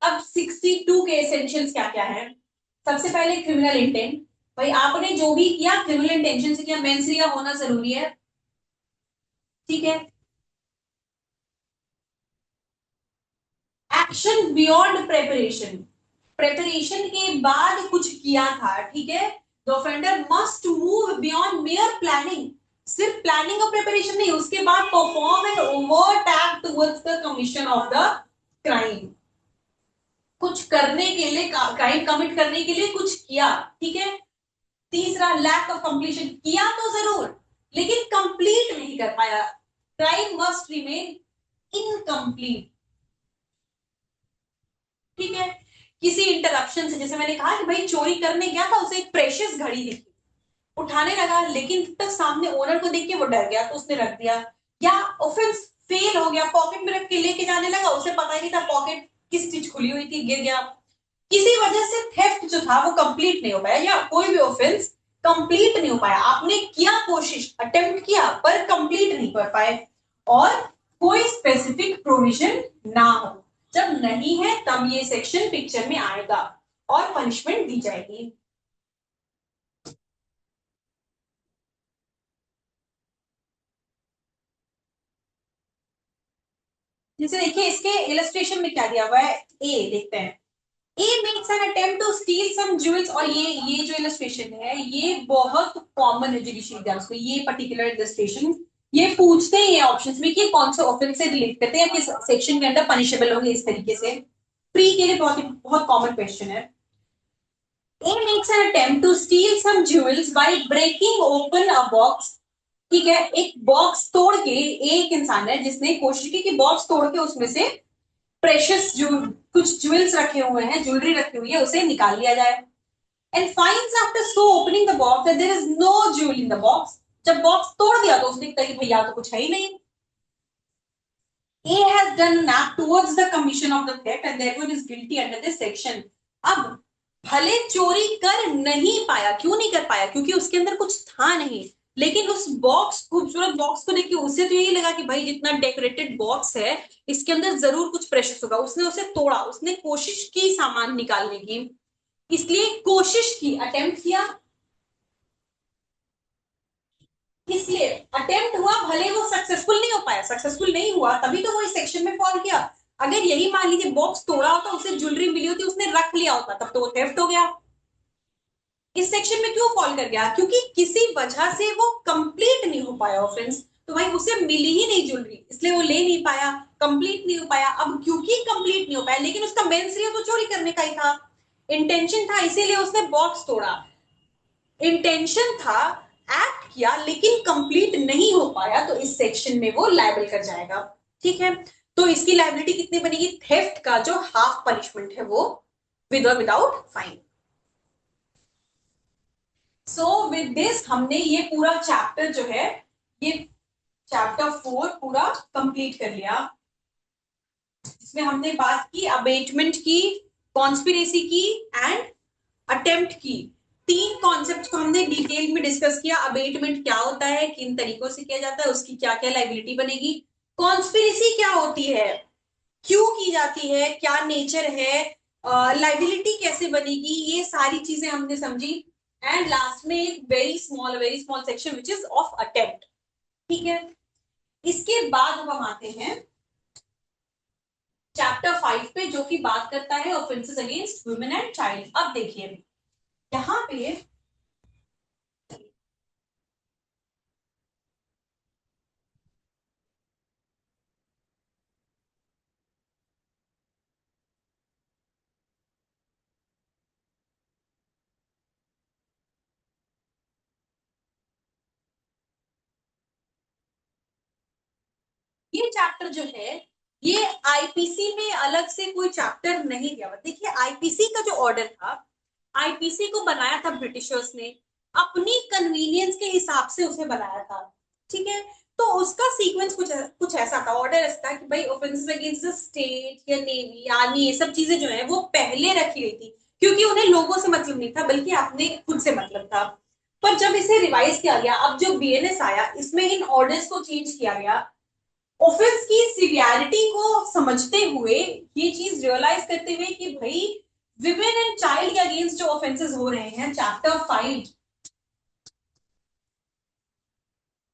[SPEAKER 1] अब 62 के एसेंशियल्स क्या क्या है। सबसे पहले क्रिमिनल इंटेंट, भाई आपने जो भी किया क्रिमिनल इंटेंशन से किया, मेंस rea होना जरूरी है। ठीक है। एक्शन बियॉन्ड प्रेपरेशन, प्रेपरेशन के बाद कुछ किया था। ठीक है। The offender must move beyond mayor planning, सिर्फ प्लानिंग और प्रेपरेशन नहीं, उसके बाद perform an overt act towards the commission of the crime, कुछ करने के लिए, क्राइम कमिट करने के लिए कुछ किया। ठीक है। तीसरा लैक ऑफ कंप्लीशन, किया तो जरूर लेकिन कंप्लीट नहीं कर पाया, क्राइम मस्ट रिमेन इनकम्प्लीट। ठीक है। किसी इंटरप्शन से, जैसे मैंने कहा कि भाई चोरी करने गया था, उसे एक प्रेशियस घड़ी दिखी, उठाने लगा लेकिन तक सामने ओनर को देख के वो डर गया तो उसने रख दिया, या ऑफेंस फेल हो गया, पॉकेट में रख के लेके जाने लगा, उसे पता ही नहीं था पॉकेट किस चीज खुली हुई थी, गिर गया, किसी वजह से थेफ्ट जो था वो कंप्लीट नहीं हो पाया, या कोई भी ऑफेंस कंप्लीट नहीं हो पाया, आपने किया कोशिश, अटेम्प्ट किया पर कंप्लीट नहीं कर पाए, और कोई स्पेसिफिक प्रोविजन ना हो, जब नहीं है तब ये सेक्शन पिक्चर में आएगा और पनिशमेंट दी जाएगी। जैसे देखिए इसके इलस्ट्रेशन में क्या दिया हुआ है, ए देखते हैं। A makes an attempt to steal some jewels, और ये जो इलस्ट्रेशन है ये बहुत कॉमन है जुडिशियल एग्जाम्स में, ये पर्टिकुलर इलस्ट्रेशन ये पूछते हैं ये ऑप्शंस में कि कौन से ऑफेंस से रिलेट करते हैं, किस सेक्शन के अंदर पनिशेबल होंगे, इस तरीके से प्री के लिए बहुत बहुत कॉमन क्वेश्चन है। A makes an attempt to steal some jewels by breaking open a box. ठीक है, एक बॉक्स तोड़ के, एक इंसान है जिसने कोशिश की कि बॉक्स तोड़ के उसमें से प्रेशियस जो कुछ ज्वेल्स रखे हुए हैं, ज्वेलरी रखी हुई है, उसे निकाल लिया जाए। And finds after so opening the box that there is no jewel in the box, जब बॉक्स तोड़ दिया तो उसने देखता कि भैया तो कुछ है ही नहीं। A has done an act towards the commission of the theft and therefore is guilty under this section. अब भले चोरी कर नहीं पाया, क्यों नहीं कर पाया, क्योंकि उसके अंदर कुछ था नहीं, लेकिन उस बॉक्स, खूबसूरत बॉक्स को देख के उसे तो यही लगा कि भाई जितना डेकोरेटेड बॉक्स है इसके अंदर जरूर कुछ प्रेशियस होगा, उसने उसे तोड़ा, उसने कोशिश की सामान निकालने की, इसलिए कोशिश की, अटेम्प्ट किया, इसलिए अटेम्प्ट हुआ, भले वो सक्सेसफुल नहीं हो पाया, सक्सेसफुल नहीं हुआ तभी तो वो इस सेक्शन में फॉल किया। अगर यही मान लीजिए बॉक्स तोड़ा होता, उसे ज्वेलरी मिली होती, उसने रख लिया होता, तब तो वो थेफ्ट हो गया। इस सेक्शन में क्यों फॉल कर गया, क्योंकि किसी वजह से वो कंप्लीट नहीं हो पाया ऑफेंस, तो भाई उसे मिली ही नहीं ज्वेलरी, इसलिए वो ले नहीं पाया, कंप्लीट नहीं हो पाया। अब क्योंकि कंप्लीट नहीं हो पाया, लेकिन उसका मेन श्रेय तो चोरी करने का ही था, इंटेंशन था, इसीलिए उसने बॉक्स तोड़ा, इंटेंशन था, एक्ट किया, लेकिन कंप्लीट नहीं हो पाया, तो इस सेक्शन में वो लायबल कर जाएगा। ठीक है। तो इसकी लायबिलिटी कितनी बनेगी, थेफ्ट का जो हाफ पनिशमेंट है वो विद और without fine. So with this हमने ये पूरा चैप्टर जो है, ये चैप्टर 4 पूरा कंप्लीट कर लिया। इसमें हमने बात की अबेटमेंट की, कॉन्स्पिरेसी की एंड अटेम्प्ट की, तीन कॉन्सेप्ट को हमने डिटेल में डिस्कस किया। अबेटमेंट क्या होता है, किन तरीकों से किया जाता है, उसकी क्या क्या लाइबिलिटी बनेगी, कॉन्स्पिरेसी क्या होती है, क्यों की जाती है, क्या नेचर है, लाइबिलिटी कैसे बनेगी, ये सारी चीजें हमने समझी। एंड लास्ट में एक very small section which is of attempt. ठीक है। इसके बाद हम आते हैं चैप्टर 5 पे, जो कि बात करता है offences against women and child. अब देखिए यहाँ पे ये चैप्टर जो है, ये आईपीसी में अलग से कोई चैप्टर नहीं दिया हुआ। देखिए आईपीसी का जो ऑर्डर था, आईपीसी को बनाया था ब्रिटिशर्स ने, अपनी कन्वीनियंस के हिसाब से उसे बनाया था, ठीक है। तो उसका सीक्वेंस कुछ कुछ ऐसा था, ऑर्डर ऐसा था कि भाई ऑफेंसेस अगेंस्ट द स्टेट या नेवी आर्मी ये सब चीजें जो है वो पहले रखी गई थी, क्योंकि उन्हें लोगों से मतलब नहीं था बल्कि अपने खुद से मतलब था। पर जब इसे रिवाइज किया गया, अब जो बीएनएस आया, इसमें इन ऑर्डर्स को चेंज किया गया, ऑफेंस की सिवियरिटी को समझते हुए, ये चीज रियलाइज करते हुए कि भाई विमेन एंड चाइल्ड के अगेंस्ट जो ऑफेंसेस हो रहे हैं, chapter 5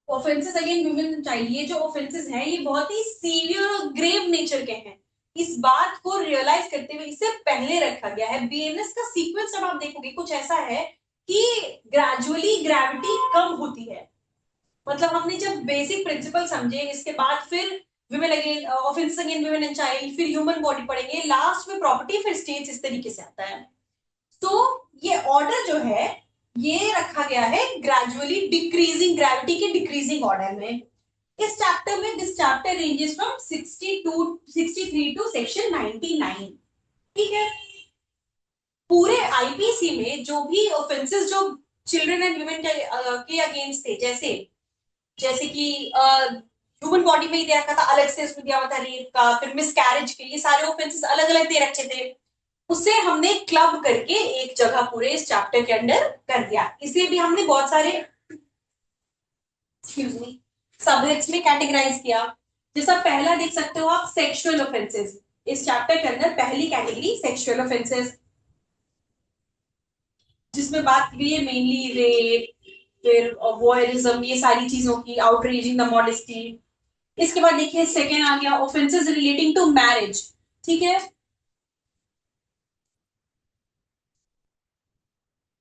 [SPEAKER 1] offences against women and child, ये जो ऑफेंसेस हैं ये बहुत ही सीवियर और ग्रेव नेचर के हैं। इस बात को रियलाइज करते हुए इसे पहले रखा गया है। बीएनएस का सीक्वेंस जब आप देखोगे कुछ ऐसा है कि ग्रेजुअली ग्रेविटी कम होती है, मतलब हमने जब बेसिक प्रिंसिपल समझे, इसके बाद फिर women again offences against women and child, फिर ह्यूमन बॉडी पढ़ेंगे, लास्ट में प्रॉपर्टी, फिर स्टेट्स, इस तरीके से आता है। तो ये ऑर्डर जो है ये रखा गया है ग्रेजुअली डिक्रीजिंग, ग्रेविटी के डिक्रीजिंग ऑर्डर में। इस चैप्टर में, this chapter ranges from 63 to section 99, ठीक है। पूरे आईपीसी में जो भी ऑफेंसेस जो चिल्ड्रन एंड वुमेन के अगेंस्ट थे, जैसे जैसे कि ह्यूमन बॉडी में ही दे रखा था, अलग से उसमें दिया हुआ था रेप का, फिर मिसकैरेज के, ये सारे ऑफेंसेस अलग अलग दे रखे थे, उसे हमने क्लब करके एक जगह पूरे इस चैप्टर के अंदर कर दिया। इसे भी हमने बहुत सारे सबहेड्स में कैटेगराइज किया। जैसा पहला देख सकते हो आप, सेक्सुअल ऑफेंसेस। इस चैप्टर के अंदर पहली कैटेगरी सेक्सुअल ऑफेंसेस, जिसमें बात की है मेनली रेप, फिर वॉयरिज्म, ये सारी चीजों की, आउटरीचिंग द मॉडेस्टी। इसके बाद देखिए सेकेंड आ गया ऑफेंसेस रिलेटिंग टू मैरिज, ठीक है।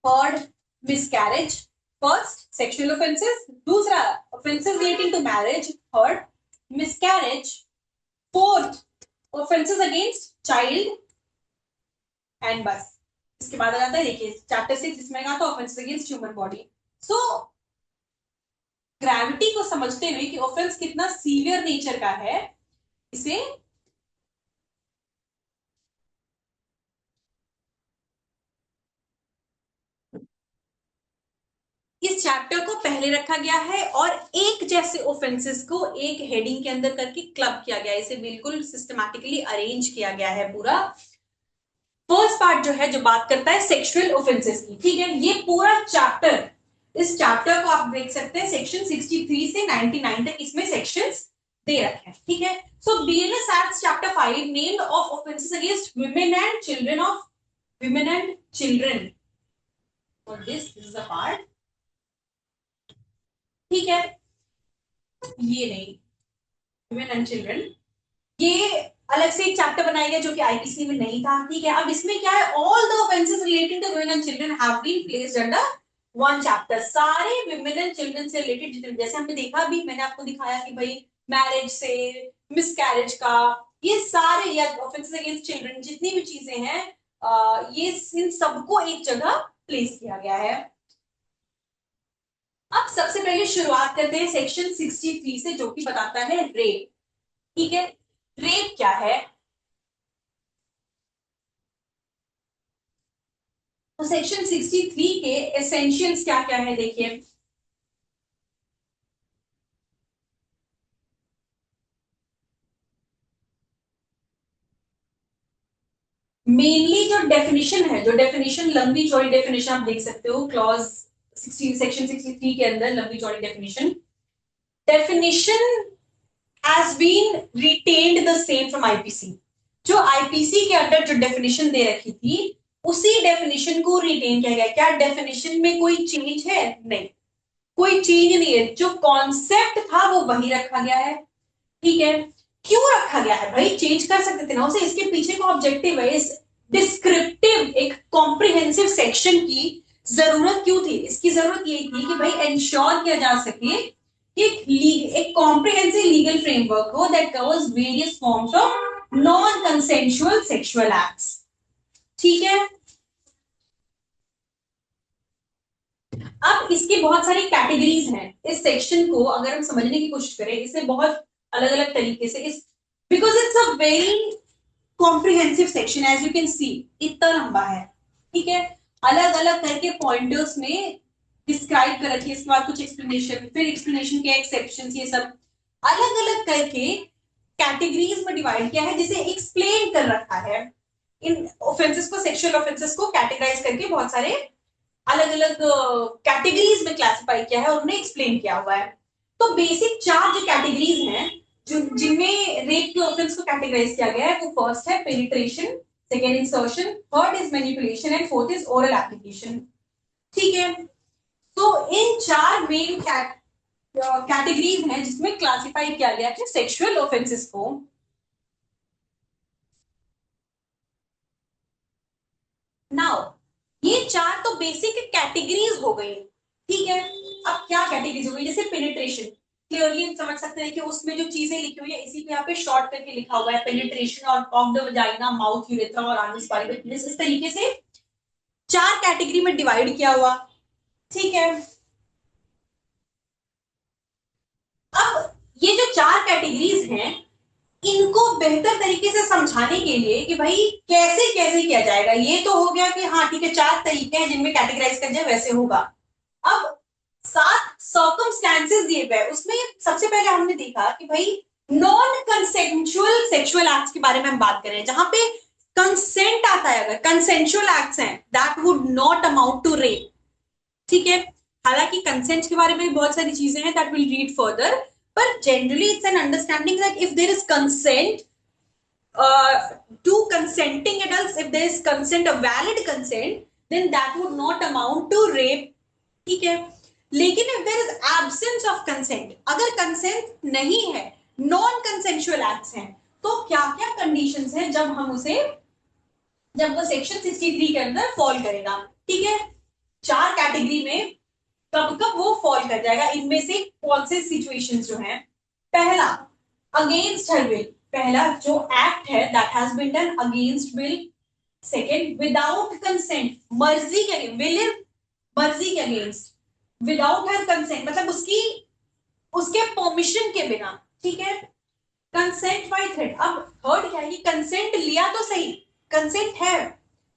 [SPEAKER 1] Third miscarriage, first sexual offences, दूसरा offences relating to marriage, third miscarriage, fourth offences against child, and बस इसके बाद आ जाता है देखिए चैप्टर 6, जिसमें कहा था ऑफेंसेस अगेंस्ट ह्यूमन बॉडी। सो ग्रेविटी को समझते हुए कि ऑफेंस कितना सीवियर नेचर का है, इसे इस चैप्टर को पहले रखा गया है और एक जैसे ऑफेंसेस को एक हेडिंग के अंदर करके क्लब किया गया है, इसे बिल्कुल सिस्टमैटिकली अरेंज किया गया है पूरा। फर्स्ट पार्ट जो है जो बात करता है सेक्सुअल ऑफेंसेस की, ठीक है। ये पूरा चैप्टर, इस चैप्टर को आप देख सकते हैं सेक्शन 63 से 99 तक इसमें सेक्शंस दे रखे हैं, ठीक है। So BNS act chapter 5 named of offences against women and children of women and children, for this is the part, ठीक है। ये नहीं, women and children, ये अलग से एक चैप्टर बनाया गया जो कि आईपीसी में नहीं था, ठीक है। अब इसमें क्या है, all the offences relating to women and children have been placed under one chapter. सारे वुमेन एंड चिल्ड्रन से रिलेटेड जितने, जैसे हमने देखा भी, मैंने आपको दिखाया कि भाई मैरिज से मिसकैरेज का, ये सारे या ऑफेंसेस अगेंस्ट चिल्ड्रन जितनी भी चीजें हैं, ये इन सबको एक जगह प्लेस किया गया है। अब सबसे पहले शुरुआत करते हैं सेक्शन 63 से, जो कि बताता है रेप, ठीक है। रेप क्या है, तो सेक्शन 63 के एसेंशियल्स क्या क्या है देखिए। मेनली जो डेफिनेशन है, जो डेफिनेशन लंबी चौड़ी डेफिनेशन आप देख सकते हो क्लॉज 16 सेक्शन 63 के अंदर, लंबी चौड़ी definition, definition has been retained the same from IPC. जो आईपीसी के अंदर जो डेफिनेशन दे रखी थी, उसी डेफिनेशन को रिटेन किया गया। क्या डेफिनेशन में कोई चेंज है? नहीं, कोई चेंज नहीं है, जो कॉन्सेप्ट था वो वही रखा गया है, ठीक है। क्यों रखा गया है भाई, चेंज कर सकते थे ना उसे, इसके पीछे का ऑब्जेक्टिव है, इस डिस्क्रिप्टिव एक कॉम्प्रिहेंसिव सेक्शन की जरूरत क्यों थी? इसकी जरूरत यही थी कि भाई इंश्योर किया जा सके कि एक कॉम्प्रिहेंसिव लीगल फ्रेमवर्क हो that covers various forms of non consensual sexual acts. ठीक है, अब इसकी बहुत सारी कैटेगरीज हैं। इस सेक्शन को अगर हम समझने की कोशिश करें, इसे बहुत अलग अलग तरीके से, इस because it's a very comprehensive section, as you can see इतना लंबा है। ठीक है, अलग अलग करके पॉइंटर्स में डिस्क्राइब कर रखी है, इसके बाद कुछ एक्सप्लेनेशन, फिर एक्सप्लेनेशन के एक्सेप्शन, ये सब अलग अलग करके कैटेगरीज में डिवाइड किया है, जिसे एक्सप्लेन कर रखा है। इन ऑफेंसेस को, सेक्सुअल ऑफेंसेस को कैटेगराइज करके बहुत सारे अलग अलग कैटेगरीज में क्लासिफाई किया है और उन्हें एक्सप्लेन किया हुआ है। तो बेसिक चार जो कैटेगरीज हैं, जो जिनमें रेप के ऑफेंस को कैटेगराइज किया गया है, वो फर्स्ट है penetration, second insertion, third is manipulation and fourth is oral application. ठीक है, तो इन चार मेन कैटेगरीज हैं जिसमें क्लासिफाई किया गया है सेक्सुअल ऑफेंसेस को। नाउ ये चार तो बेसिक कैटेगरीज हो गई। ठीक है, अब क्या कैटेगरीज हो गई? जैसे पेनिट्रेशन, क्लियरली समझ सकते हैं कि उसमें जो चीजें लिखी हुई है, इसी को यहाँ पे शॉर्ट करके लिखा हुआ है, पेनिट्रेशन और of the vagina, mouth, urethra और anus polyp, इस तरीके से चार कैटेगरी में डिवाइड किया हुआ। ठीक है, अब ये जो चार कैटेगरीज हैं, इनको बेहतर तरीके से समझाने के लिए कि भाई कैसे कैसे किया जाएगा, ये तो हो गया कि हाँ ठीक है, चार तरीके हैं जिनमें कैटेगराइज कर जाए, वैसे होगा। अब सात सर्कमस्टेंसेस दिए गए, उसमें सबसे पहले हमने देखा कि भाई नॉन कंसेंशुअल सेक्सुअल एक्ट्स के बारे में हम बात करें, जहां पे कंसेंट आता है, अगर कंसेंशुअल एक्ट्स हैं that would not amount to rape. ठीक है, हालांकि कंसेंट के बारे में भी बहुत सारी चीजें हैं दैट विल रीड फर्दर, पर generally it's an understanding that if there is consent to consenting adults, if there is consent, a valid consent, then that would not amount to rape. ठीक है, लेकिन if there is absence of consent, अगर consent नहीं है, non consensual acts हैं, तो क्या क्या कंडीशंस हैं जब हम उसे, जब वो सेक्शन 63 के अंदर फॉल करेगा। ठीक है, चार कैटेगरी में कब कब वो फॉल कर जाएगा, इनमें से कौन से सिचुएशंस जो हैं? पहला, अगेंस्ट हर विल, पहला जो एक्ट है that has been done against will. Second, without consent, मर्जी के, विल इज मर्जी के अगेंस्ट, विदाउट हर कंसेंट मतलब उसकी, उसके परमिशन के बिना। ठीक है, कंसेंट बाय थ्रेट, अब थर्ड क्या है कि कंसेंट लिया तो सही, कंसेंट है,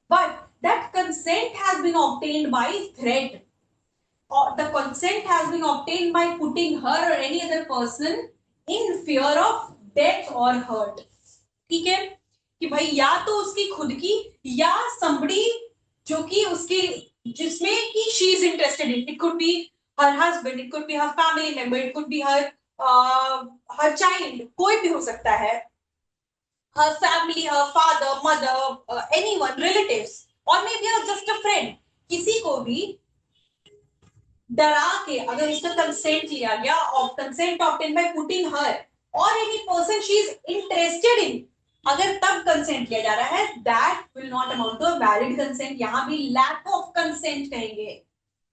[SPEAKER 1] but that consent has been obtained by threat, or the consent has been obtained by putting her or any other person in fear of death or hurt। ठीक है, कि भाई या तो उसकी खुद की, या somebody जो कि उसकी, जिसमें कि she is interested in, it could be her husband, it could be her family member, it could be her child, कोई भी हो सकता है, her family, her father, mother, anyone, relatives, or maybe just a friend, किसी को भी डरा के अगर इसका कंसेंट लिया गया, और consent obtain by putting her or any person she is interested in, अगर तब कंसेंट लिया जा रहा है, that will not amount to valid consent, यहां भी लैक ऑफ कंसेंट कहेंगे।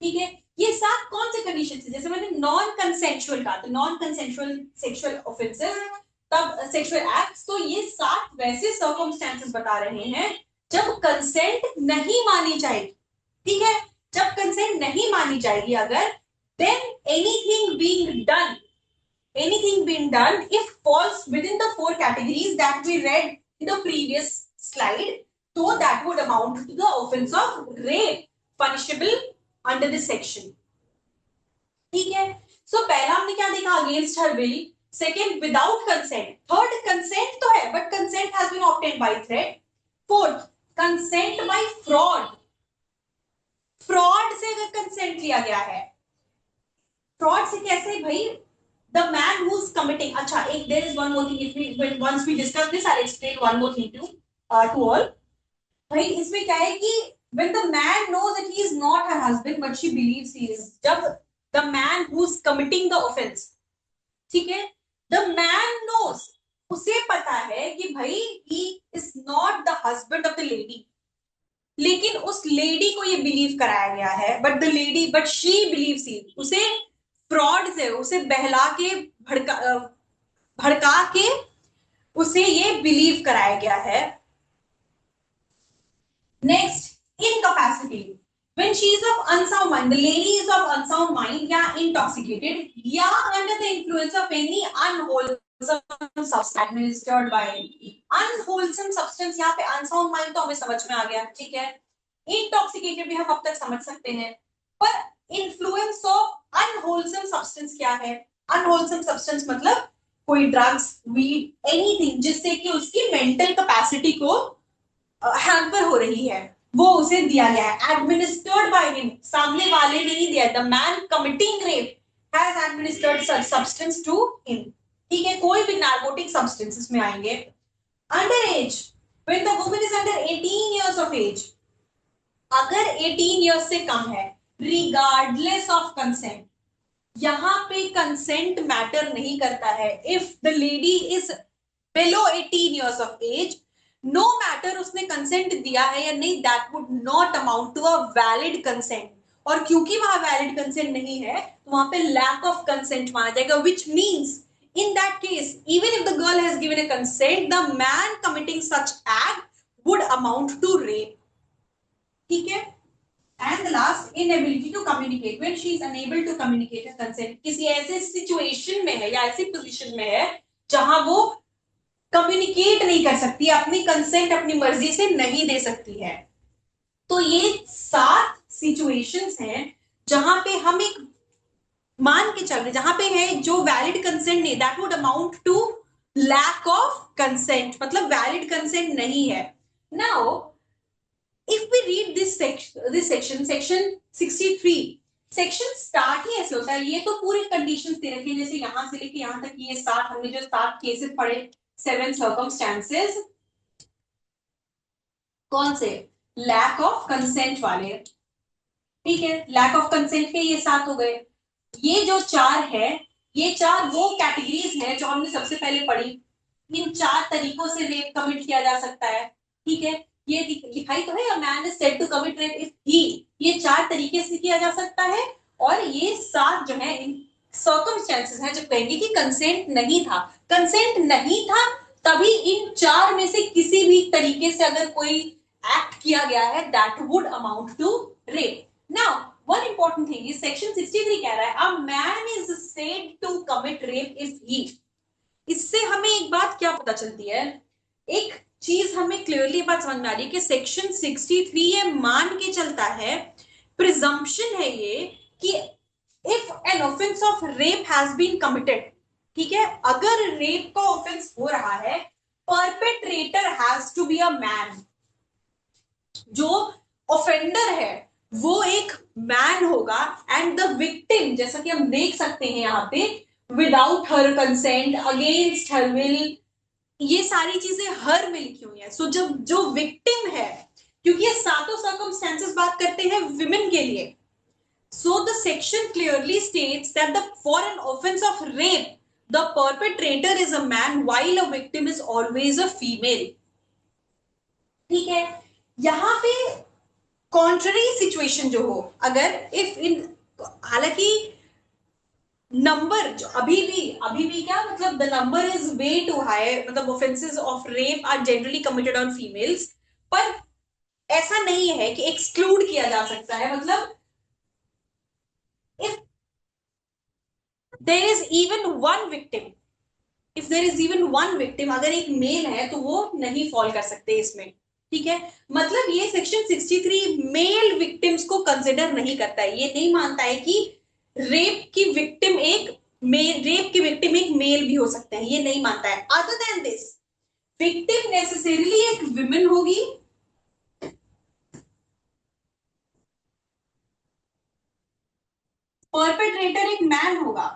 [SPEAKER 1] ठीक है, ये सात कौन से कंडीशन है? जैसे मैंने नॉन कंसेंशुअल कहा, तो नॉन कंसेंशुअल सेक्सुअल ऑफेंसेस, तब सेक्सुअल एक्ट्स, तो ये सात वैसे सर्कमस्टेंसेस बता रहे हैं जब कंसेंट नहीं मानी जाएगी। ठीक है, जब कंसेंट नहीं मानी जाएगी अगर, then anything being done if falls within the four categories that we read in the previous slide, so that would amount to the offense of rape, punishable under this section। ठीक है, so पहला हमने क्या देखा? Against her will, second without consent, third consent तो है but consent has been obtained by threat, fourth consent by fraud, fraud से अगर कंसेंट लिया गया है, फ्रॉड से कैसे भाई? The man who is committing, अच्छा एक there is one more thing, if we once we discuss this I explain one more thing to all. भाई इसमें क्या है कि when the man knows that he is not her husband but she believes he is, जब the man who's committing the offense, ठीक है, the man knows उसे पता है कि भाई he is not the husband of the lady, लेकिन उस लेडी को ये बिलीव कराया गया है, बट शी बिलीव्स ही, उसे फ्रॉड से, उसे बहला के भड़का के उसे ये बिलीव कराया गया है। Next, incapacity, when she is of unsound mind, the lady is of unsound mind या intoxicated या under the influence of any unwholesome substance administered by unwholesome substance, यहाँ पे unsound mind तो हमें समझ में आ गया, ठीक है। intoxicated भी हम अब तक समझ सकते हैं, पर influence of unwholesome substance क्या है? unwholesome substance मतलब कोई ड्रग्स, वीड, एनीथिंग जिससे कि उसकी मेंटल कैपेसिटी को हैम्पर हो रही है, वो उसे दिया गया है। एडमिनिस्टर्ड बाय हिम, सामने वाले ने ही दिया। The man committing rape has administered such substance to him, ठीक है। कोई भी नार्कोटिक सब्सटेंस इसमें आएंगे। Under age, when the woman is under 18 years of age, अगर 18 इयर्स से कम है, रिगार्डलेस ऑफ कंसेंट, यहां पे कंसेंट मैटर नहीं करता है। If the lady is below 18 years of age, no matter उसने कंसेंट दिया है या नहीं, that would not amount to a valid consent. और क्योंकि वहां वैलिड कंसेंट नहीं है, तो वहां पे लैक ऑफ कंसेंट माना जाएगा, which means in that case, even if the girl has given a consent, the man committing such act would amount to rape, ठीक है। And the last, inability to communicate, when she is unable to communicate her consent, किसी ऐसे situation में है या ऐसी position में है जहां वो कम्युनिकेट नहीं कर सकती, अपनी कंसेंट अपनी मर्जी से नहीं दे सकती है। तो ये 7 सिचुएशंस हैं जहां पे हम एक मान के चल रहे, जहां पे है जो वैलिड कंसेंट नहीं, that would amount to lack of consent, मतलब वैलिड कंसेंट नहीं है। Now if we read this section 63, section start ही ऐसे होता है। ये तो पूरी कंडीशंस दे रखी है, जैसे यहां से लेके यहां तक ये 7 हमने जो 7 केसेस पढ़े, 7 सर्कमस्टेंसेस, कौन से? लैक ऑफ कंसेंट वाले, ठीक है। लैक ऑफ कंसेंट के ये 7 हो गए। ये जो 4 है, ये 4 वो कैटेगरीज है जो हमने सबसे पहले पढ़ी। इन 4 तरीकों से रेप कमिट किया जा सकता है, ठीक है। ये लिखाई तो है, a man is said to commit rape if he, ये 4 तरीके से किया जा सकता है। और ये 7 जो है इन सर्कमस्टेंसेस हैं जब कहेंगे कि कंसेंट नहीं था, कंसेंट नहीं था, तभी इन 4 में से किसी भी तरीके से अगर कोई एक्ट किया गया है, that would amount to rape. Now one important thing is section 63 कह रहा है a man is said to commit rape if he, इससे हमें एक बात क्या पता चलती है, एक चीज हमें क्लियरली बात समझ में आ रही है कि सेक्शन 63 ये मान के चलता है, प्रिजम्पशन है ये कि if an offence of rape has been committed, ठीक है, अगर रेप का ऑफेंस हो रहा है, perpetrator has to be a man, जो ऑफेंडर है वो एक मैन होगा, एंड द विक्टिम, जैसा कि हम देख सकते हैं यहाँ पे, without her consent, against her will, ये सारी चीजें हर में लिखी हुई है। सो जब जो विक्टिम है, क्योंकि ये सातों सर्कमस्टेंसेस बात करते हैं विमेन के लिए, so the section clearly states that the for an offence of rape the perpetrator is a man while a victim is always a female, ठीक है। यहां पे कॉन्ट्ररी सिचुएशन जो हो, अगर इफ इन, हालांकि नंबर जो अभी भी क्या मतलब, the number is way too high, मतलब offences of rape are generally committed on females, पर ऐसा नहीं है कि एक्सक्लूड किया जा सकता है, मतलब if there is even one victim, if there is even one victim, अगर एक मेल है तो वो नहीं फॉल कर सकते इसमें, ठीक है। मतलब ये सेक्शन 63 मेल विक्टिम्स को कंसिडर नहीं करता है, ये नहीं मानता है कि रेप की विक्टिम एक मेल भी हो सकते हैं, ये नहीं मानता है। Other than this, victim necessarily एक विमेन होगी, परपेट्रेटर एक मैन होगा,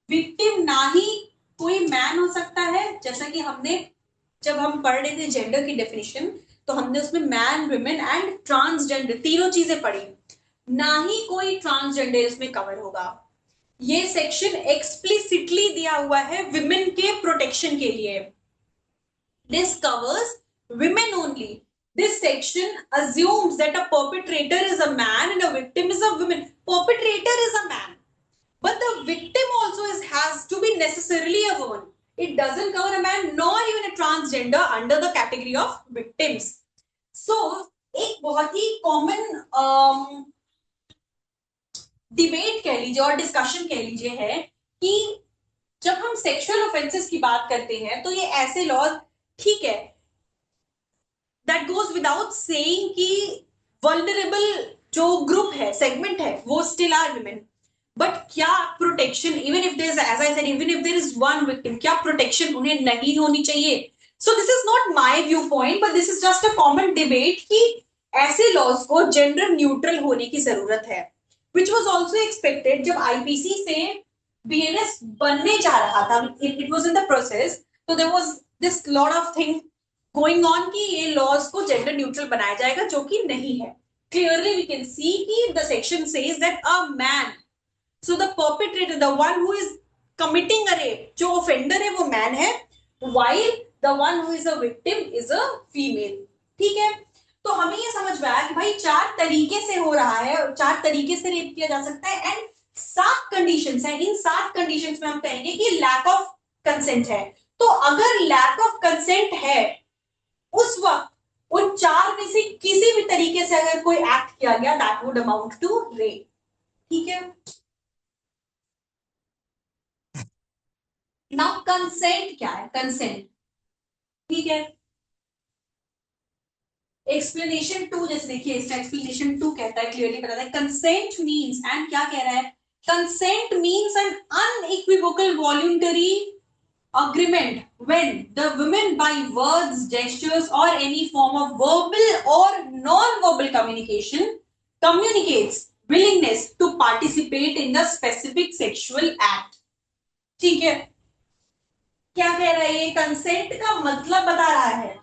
[SPEAKER 1] विक्टिम ना ही कोई मैन हो सकता है, जैसा कि हमने जब हम पढ़ रहे थे जेंडर की डेफिनेशन, तो हमने उसमें मैन, वुमेन एंड ट्रांसजेंडर तीनों चीजें पढ़ी, ना ही कोई ट्रांसजेंडर इसमें कवर होगा। ये सेक्शन एक्सप्लिसिटली दिया हुआ है विमेन के प्रोटेक्शन के लिए, This covers women only. This section assumes that a perpetrator is a man and a victim is a woman. Perpetrator is a man, but the victim also has to be necessarily a woman. It doesn't cover a man nor even a transgender under the category of victims. So एक बहुत ही common debate कह लीजिए और discussion कह लीजिए है कि जब हम सेक्सुअल ऑफेंसेस की बात करते हैं तो ये ऐसे लॉज, ठीक है, दैट गोज विदाउट सेइंग कि वल्नरेबल जो ग्रुप है, सेगमेंट है, वो स्टिल आर विमेन, बट क्या protection, even if there is, as I said, even if there is one victim, क्या प्रोटेक्शन उन्हें नहीं होनी चाहिए? So this is not my view point, but this is just a common debate कि ऐसे laws को gender neutral होने की जरूरत है, which was also expected जब आईपीसी से बीएनएस बनने जा रहा था, it was in the process, so there was this lot of thing going on कि ये laws को gender neutral बनाया जाएगा, जो कि नहीं है. Clearly we can see कि the section says that a man, so the perpetrator, the one who is committing a rape, जो offender है वो man है, while the one who is a victim is a female. ठीक है, तो हमें ये समझ में आया कि भाई 4 तरीके से हो रहा है और 4 तरीके से रेप किया जा सकता है, एंड 7 कंडीशंस हैं. इन 7 कंडीशंस में हम कहेंगे कि लैक ऑफ कंसेंट है. तो अगर लैक ऑफ कंसेंट है उस वक्त उन 4 में से किसी भी तरीके से अगर कोई एक्ट किया गया, that would amount to rape. ठीक है, नाउ कंसेंट क्या है? कंसेंट, ठीक है, एक्सप्लेनेशन 2 जैसे देखिए, इसका एक्सप्लेनेशन 2 कहता है, क्लियरली बताता है, कंसेंट मींस, एंड क्या कह रहा है? Consent means an unequivocal voluntary agreement when the women by words, gestures or any form of verbal or non-verbal communication communicates willingness to participate in the specific sexual act. ठीक है, क्या कह रहा है ये? कंसेंट का मतलब बता रहा है.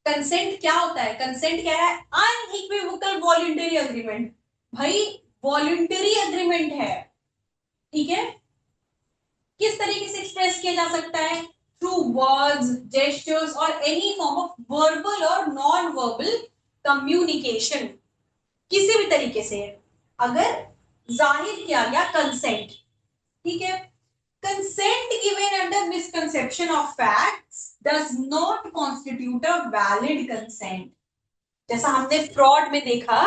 [SPEAKER 1] कंसेंट क्या होता है? कंसेंट क्या है? Unequivocal voluntary agreement. भाई वॉलंटरी अग्रीमेंट है, ठीक है, किस तरीके से एक्सप्रेस किया जा सकता है? थ्रू वर्ड्स, जेस्चर्स और एनी फॉर्म ऑफ वर्बल और नॉन वर्बल कम्युनिकेशन. किसी भी तरीके से अगर जाहिर किया गया कंसेंट, ठीक है. Consent given under misconception of facts does not constitute a valid consent. जैसा हमने फ्रॉड में देखा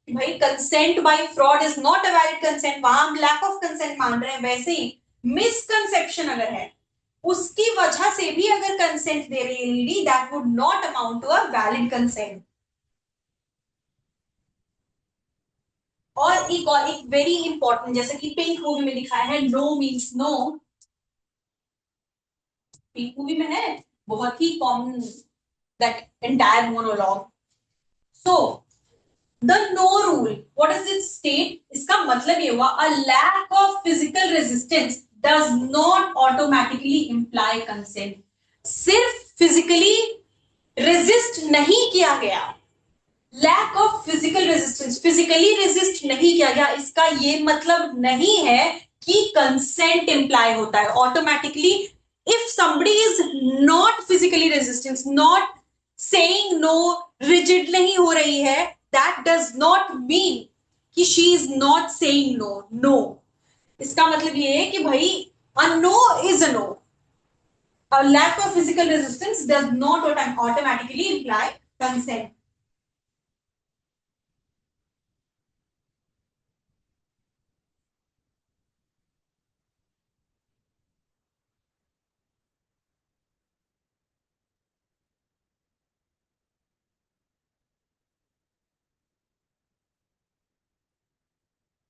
[SPEAKER 1] कि भाई consent by fraud is not a valid consent, वहां हम लैक ऑफ कंसेंट मान रहे हैं. वैसे ही मिसकंसेप्शन अगर है, उसकी वजह से भी अगर कंसेंट दे रही है lady, that would not amount to a valid consent. और एक वेरी इंपॉर्टेंट, जैसे कि पिंक मूवी में दिखाया है, no means no. Pink movie में है बहुत ही common that entire monologue. So the no rule, what does it state? इसका मतलब ये हुआ, a lack of physical resistance does not automatically imply consent. सिर्फ फिजिकली रेजिस्ट नहीं किया गया, lack of physical resistance, physically resist नहीं किया गया, इसका ये मतलब नहीं है कि कंसेंट इंप्लाई होता है automatically. If somebody is not physically resistant, not saying no, rigid नहीं हो रही है, that does not mean कि she is not saying no. No, इसका मतलब ये है कि भाई a no is a no. A lack of physical resistance does not automatically imply consent.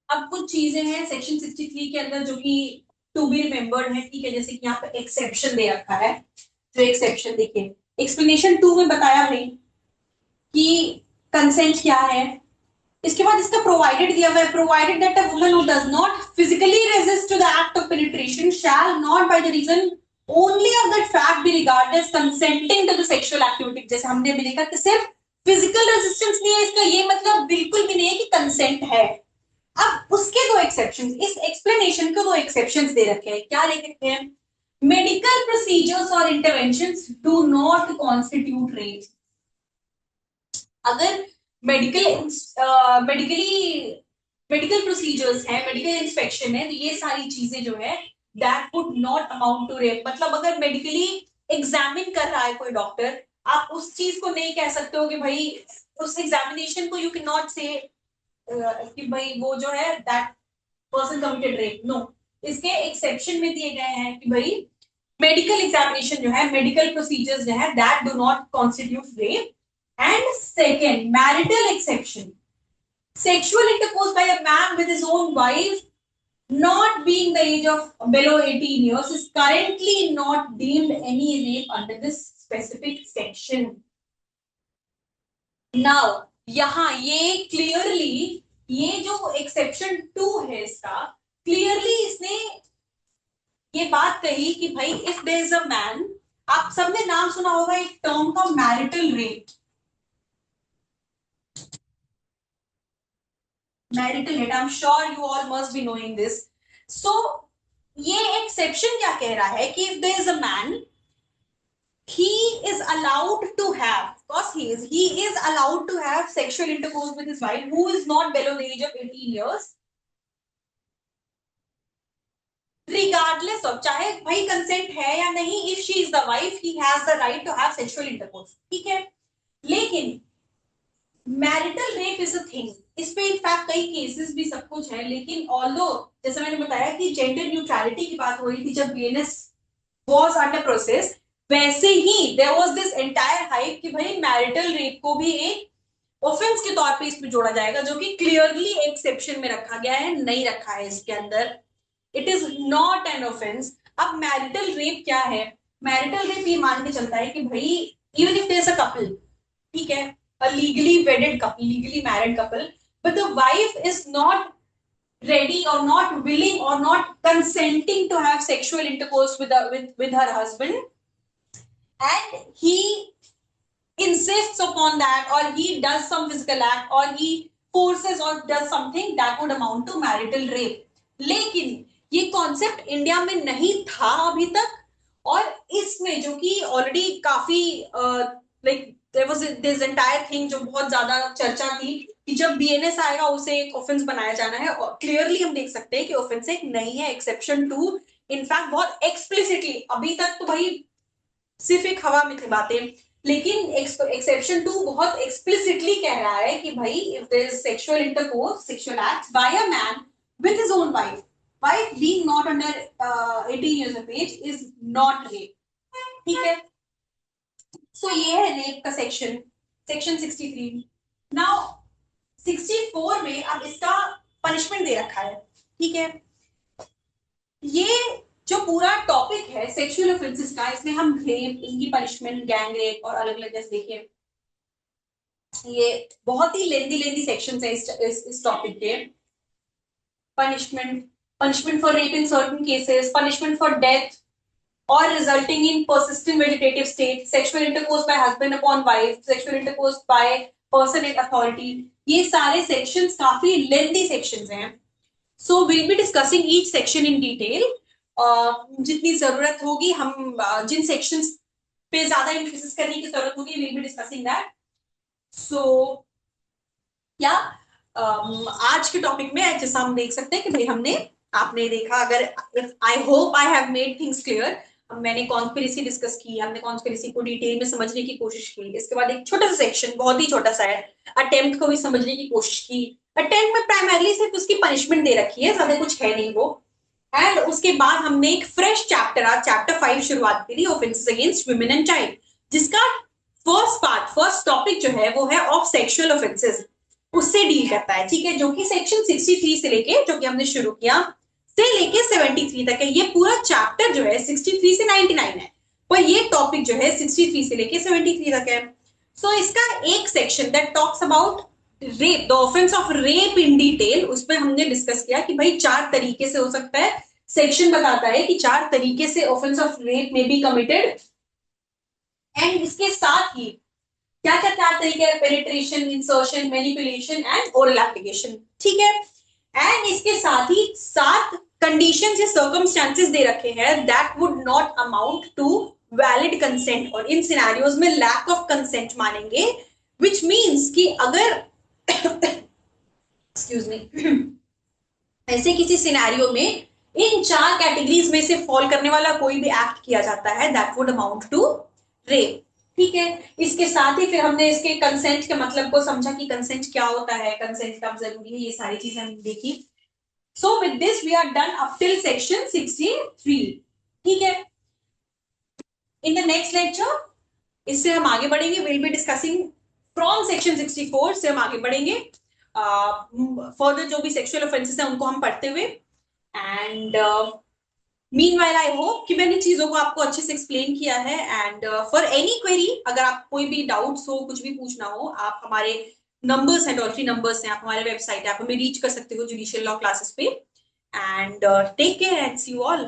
[SPEAKER 1] अब कुछ चीजें हैं सेक्शन 63 के अंदर जो कि टू बी रिमेम्बर्ड है, ठीक है, जैसे कि यहाँ पे एक्सेप्शन दे रखा है. जो एक्सेप्शन देखिए, एक्सप्लेनेशन 2 में बताया भाई कि कंसेंट क्या है. इसके बाद इसका प्रोवाइडेड दिया हुआ है, provided that a woman who does not physically resist to the act of penetration shall not by the reason only of that fact be regarded as consenting to the sexual activity. जैसे हमने भी देखा कि सिर्फ physical resistance नहीं है, इसका ये मतलब बिल्कुल भी नहीं है कि कंसेंट है. अब उसके 2 एक्सेप्शंस, इस एक्सप्लेनेशन के 2 एक्सेप्शंस दे रखे हैं. क्या लिख रखे हैं? मेडिकल प्रोसीजर्स और interventions do not constitute rape. अगर मेडिकल मेडिकली मेडिकल प्रोसीजर्स है, मेडिकल इंस्पेक्शन है, तो ये सारी चीजें जो है that would not amount to rape. मतलब अगर मेडिकली एग्जामिन कर रहा है कोई डॉक्टर, आप उस चीज को नहीं कह सकते हो कि भाई उस एग्जामिनेशन को यू कैन नॉट से कि भाई वो जो है that person committed rape. No, इसके एक्सेप्शन में दिए गए हैं कि भाई मेडिकल एग्जामिनेशन जो है, मेडिकल प्रोसीजर्स जो है that do not constitute rape. And second, marital exception. Sexual intercourse by a man with his own wife, not being the age of below 18 years, is currently not deemed any rape under this specific section. Now, यहाँ ये clearly, ये जो exception 2 है इसका, clearly इसने ये बात कही कि भाई if there is a man, आप सबने नाम सुना होगा एक टर्म का marital rape. Marital rape, I am sure you all must be knowing this. So ये एक्सेप्शन क्या कह रहा है कि if there is a man, he is allowed to have, because he is allowed to have sexual intercourse with his wife who is not below the age of 18 years, regardless of चाहे भाई consent है या नहीं, if she is the wife he has the right to have sexual intercourse। ठीक है, लेकिन marital rape is a thing, इस पे इनफैक्ट कई केसेस भी सब कुछ है, लेकिन ऑल्दो जैसे मैंने बताया कि जेंडर न्यूट्रलिटी की बात हो रही थी जब बीएनएस वाज अंडर प्रोसेस, वैसे ही there was this entire hype कि भाई मैरिटल रेप को भी एक ऑफेंस के तौर पे इसमें जोड़ा जाएगा, जो कि क्लियरली एक्सेप्शन में रखा गया है, नहीं रखा है इसके अंदर। It is not an offence. अब मैरिटल रेप क्या है? मैरिटल रेप ये मान के चलता है कि भाई even if there is a couple, ठीक है, a legally wedded couple, legally married couple, but the wife is not ready or not willing or not consenting to have sexual intercourse with her husband, and he insists upon that, or he does some physical act, or he forces or does something that would amount to marital rape। लेकिन ये concept India में नहीं था अभी तक, और इसमें जो कि ऑलरेडी काफी like there was this entire thing जो बहुत ज्यादा चर्चा थी कि जब बीएनएस आएगा उसे एक ऑफेंस बनाया जाना है, और क्लियरली हम देख सकते हैं कि ऑफेंस एक नहीं है, एक्सेप्शन 2 इनफैक्ट बहुत एक्सप्लिसिटली, अभी तक तो भाई सिर्फ एक हवा में थी बातें, लेकिन एक्सेप्शन 2 बहुत एक्सप्लिसिटली कह रहा है कि भाई if there is sexual intercourse, sexual acts by a man with his own wife, wife being not under 18 years of age is not rape। ठीक है, सो ये है रेप का सेक्शन, सेक्शन 63। नाउ 64 में अब इसका पनिशमेंट दे रखा है। ठीक है, ये जो पूरा टॉपिक है सेक्सुअल ऑफेंसेस का, इसमें हम रेप, इनकी पनिशमेंट, गैंग रेप और अलग अलग, जैसे देखिए ये बहुत ही लेंदी सेक्शंस है इस टॉपिक के। punishment for rape in certain cases, punishment for death or resulting in persistent vegetative state, sexual intercourse by husband upon wife, sexual intercourse by person in authority, ये सारे sections काफी lengthy sections हैं। So we'll be discussing each section in detail। जितनी जरूरत होगी हम जिन sections पे ज्यादा emphasis करने की जरूरत होगी, we'll be discussing that। So क्या आज के टॉपिक में जैसा हम देख सकते हैं कि भाई हमने, आपने देखा, अगर I hope I have made things clear. मैंने कॉन्स्पिरेसी डिस्कस की, हमने कॉन्स्पिरेसी को डिटेल में समझने की कोशिश की। इसके बाद एक छोटा सा सेक्शन, बहुत ही छोटा सा है, अटेम्प्ट को भी समझने की कोशिश की। अटेम्प्ट में प्राइमरली सिर्फ उसकी पनिशमेंट दे रखी है, ज्यादा कुछ है नहीं वो। एंड उसके बाद हमने एक फ्रेश चैप्टर, आज चैप्टर 5 शुरुआत करी, offences against women and child, जिसका फर्स्ट पार्ट, फर्स्ट टॉपिक जो है वो है ऑफ सेक्सुअल ऑफेंसेस, उससे डील करता है। ठीक है, जो कि सेक्शन 63 से लेके, जो कि हमने शुरू किया, से लेके 73 तक है। ये पूरा चैप्टर जो है 63 से 99 है, पर ये टॉपिक जो है 63 से लेके 73 तक है। सो इसका एक section that talks about rape, the offence of rape in detail, उस पर हमने डिस्कस किया कि भाई 4 तरीके से हो सकता है। सेक्शन बताता है कि 4 तरीके से ऑफेंस ऑफ रेप में बी कमिटेड, एंड इसके साथ ही क्या क्या 4 तरीके हैं, penetration, insertion, manipulation and oral application. ठीक है, एंड इसके साथ ही 7 कंडीशंस या सर्कमस्टांसेस दे रखे हैं that would not amount to valid consent, और इन सिनेरियोज में लैक ऑफ कंसेंट मानेंगे, विच मीन्स कि अगर एक्सक्यूज मी ऐसे किसी सिनेरियो में इन चार कैटेगरीज में से फॉल करने वाला कोई भी एक्ट किया जाता है that would amount to rape. ठीक है, इसके साथ ही फिर हमने इसके कंसेंट के मतलब को समझा कि कंसेंट क्या होता है, कंसेंट कब जरूरी है, ये सारी चीजें हमने देखी। So with this we are done up till section 63. ठीक है, in the next lecture इससे हम आगे बढ़ेंगे, we'll be discussing from section 64 से हम आगे बढ़ेंगे फर्दर जो भी सेक्सुअल ऑफेंसेस हैं उनको हम पढ़ते हुए। एंड मीनवाइल आई होप कि मैंने चीजों को आपको अच्छे से एक्सप्लेन किया है। एंड फॉर एनी क्वेरी, अगर आप कोई भी डाउट्स हो, कुछ भी पूछना हो, आप हमारे नंबर्स हैं, टोल फ्री नंबर्स हैं, आप हमारे वेबसाइट है, आप हमें रीच कर सकते हो जुडिशियल लॉ क्लासेस पे। And take care and see you all.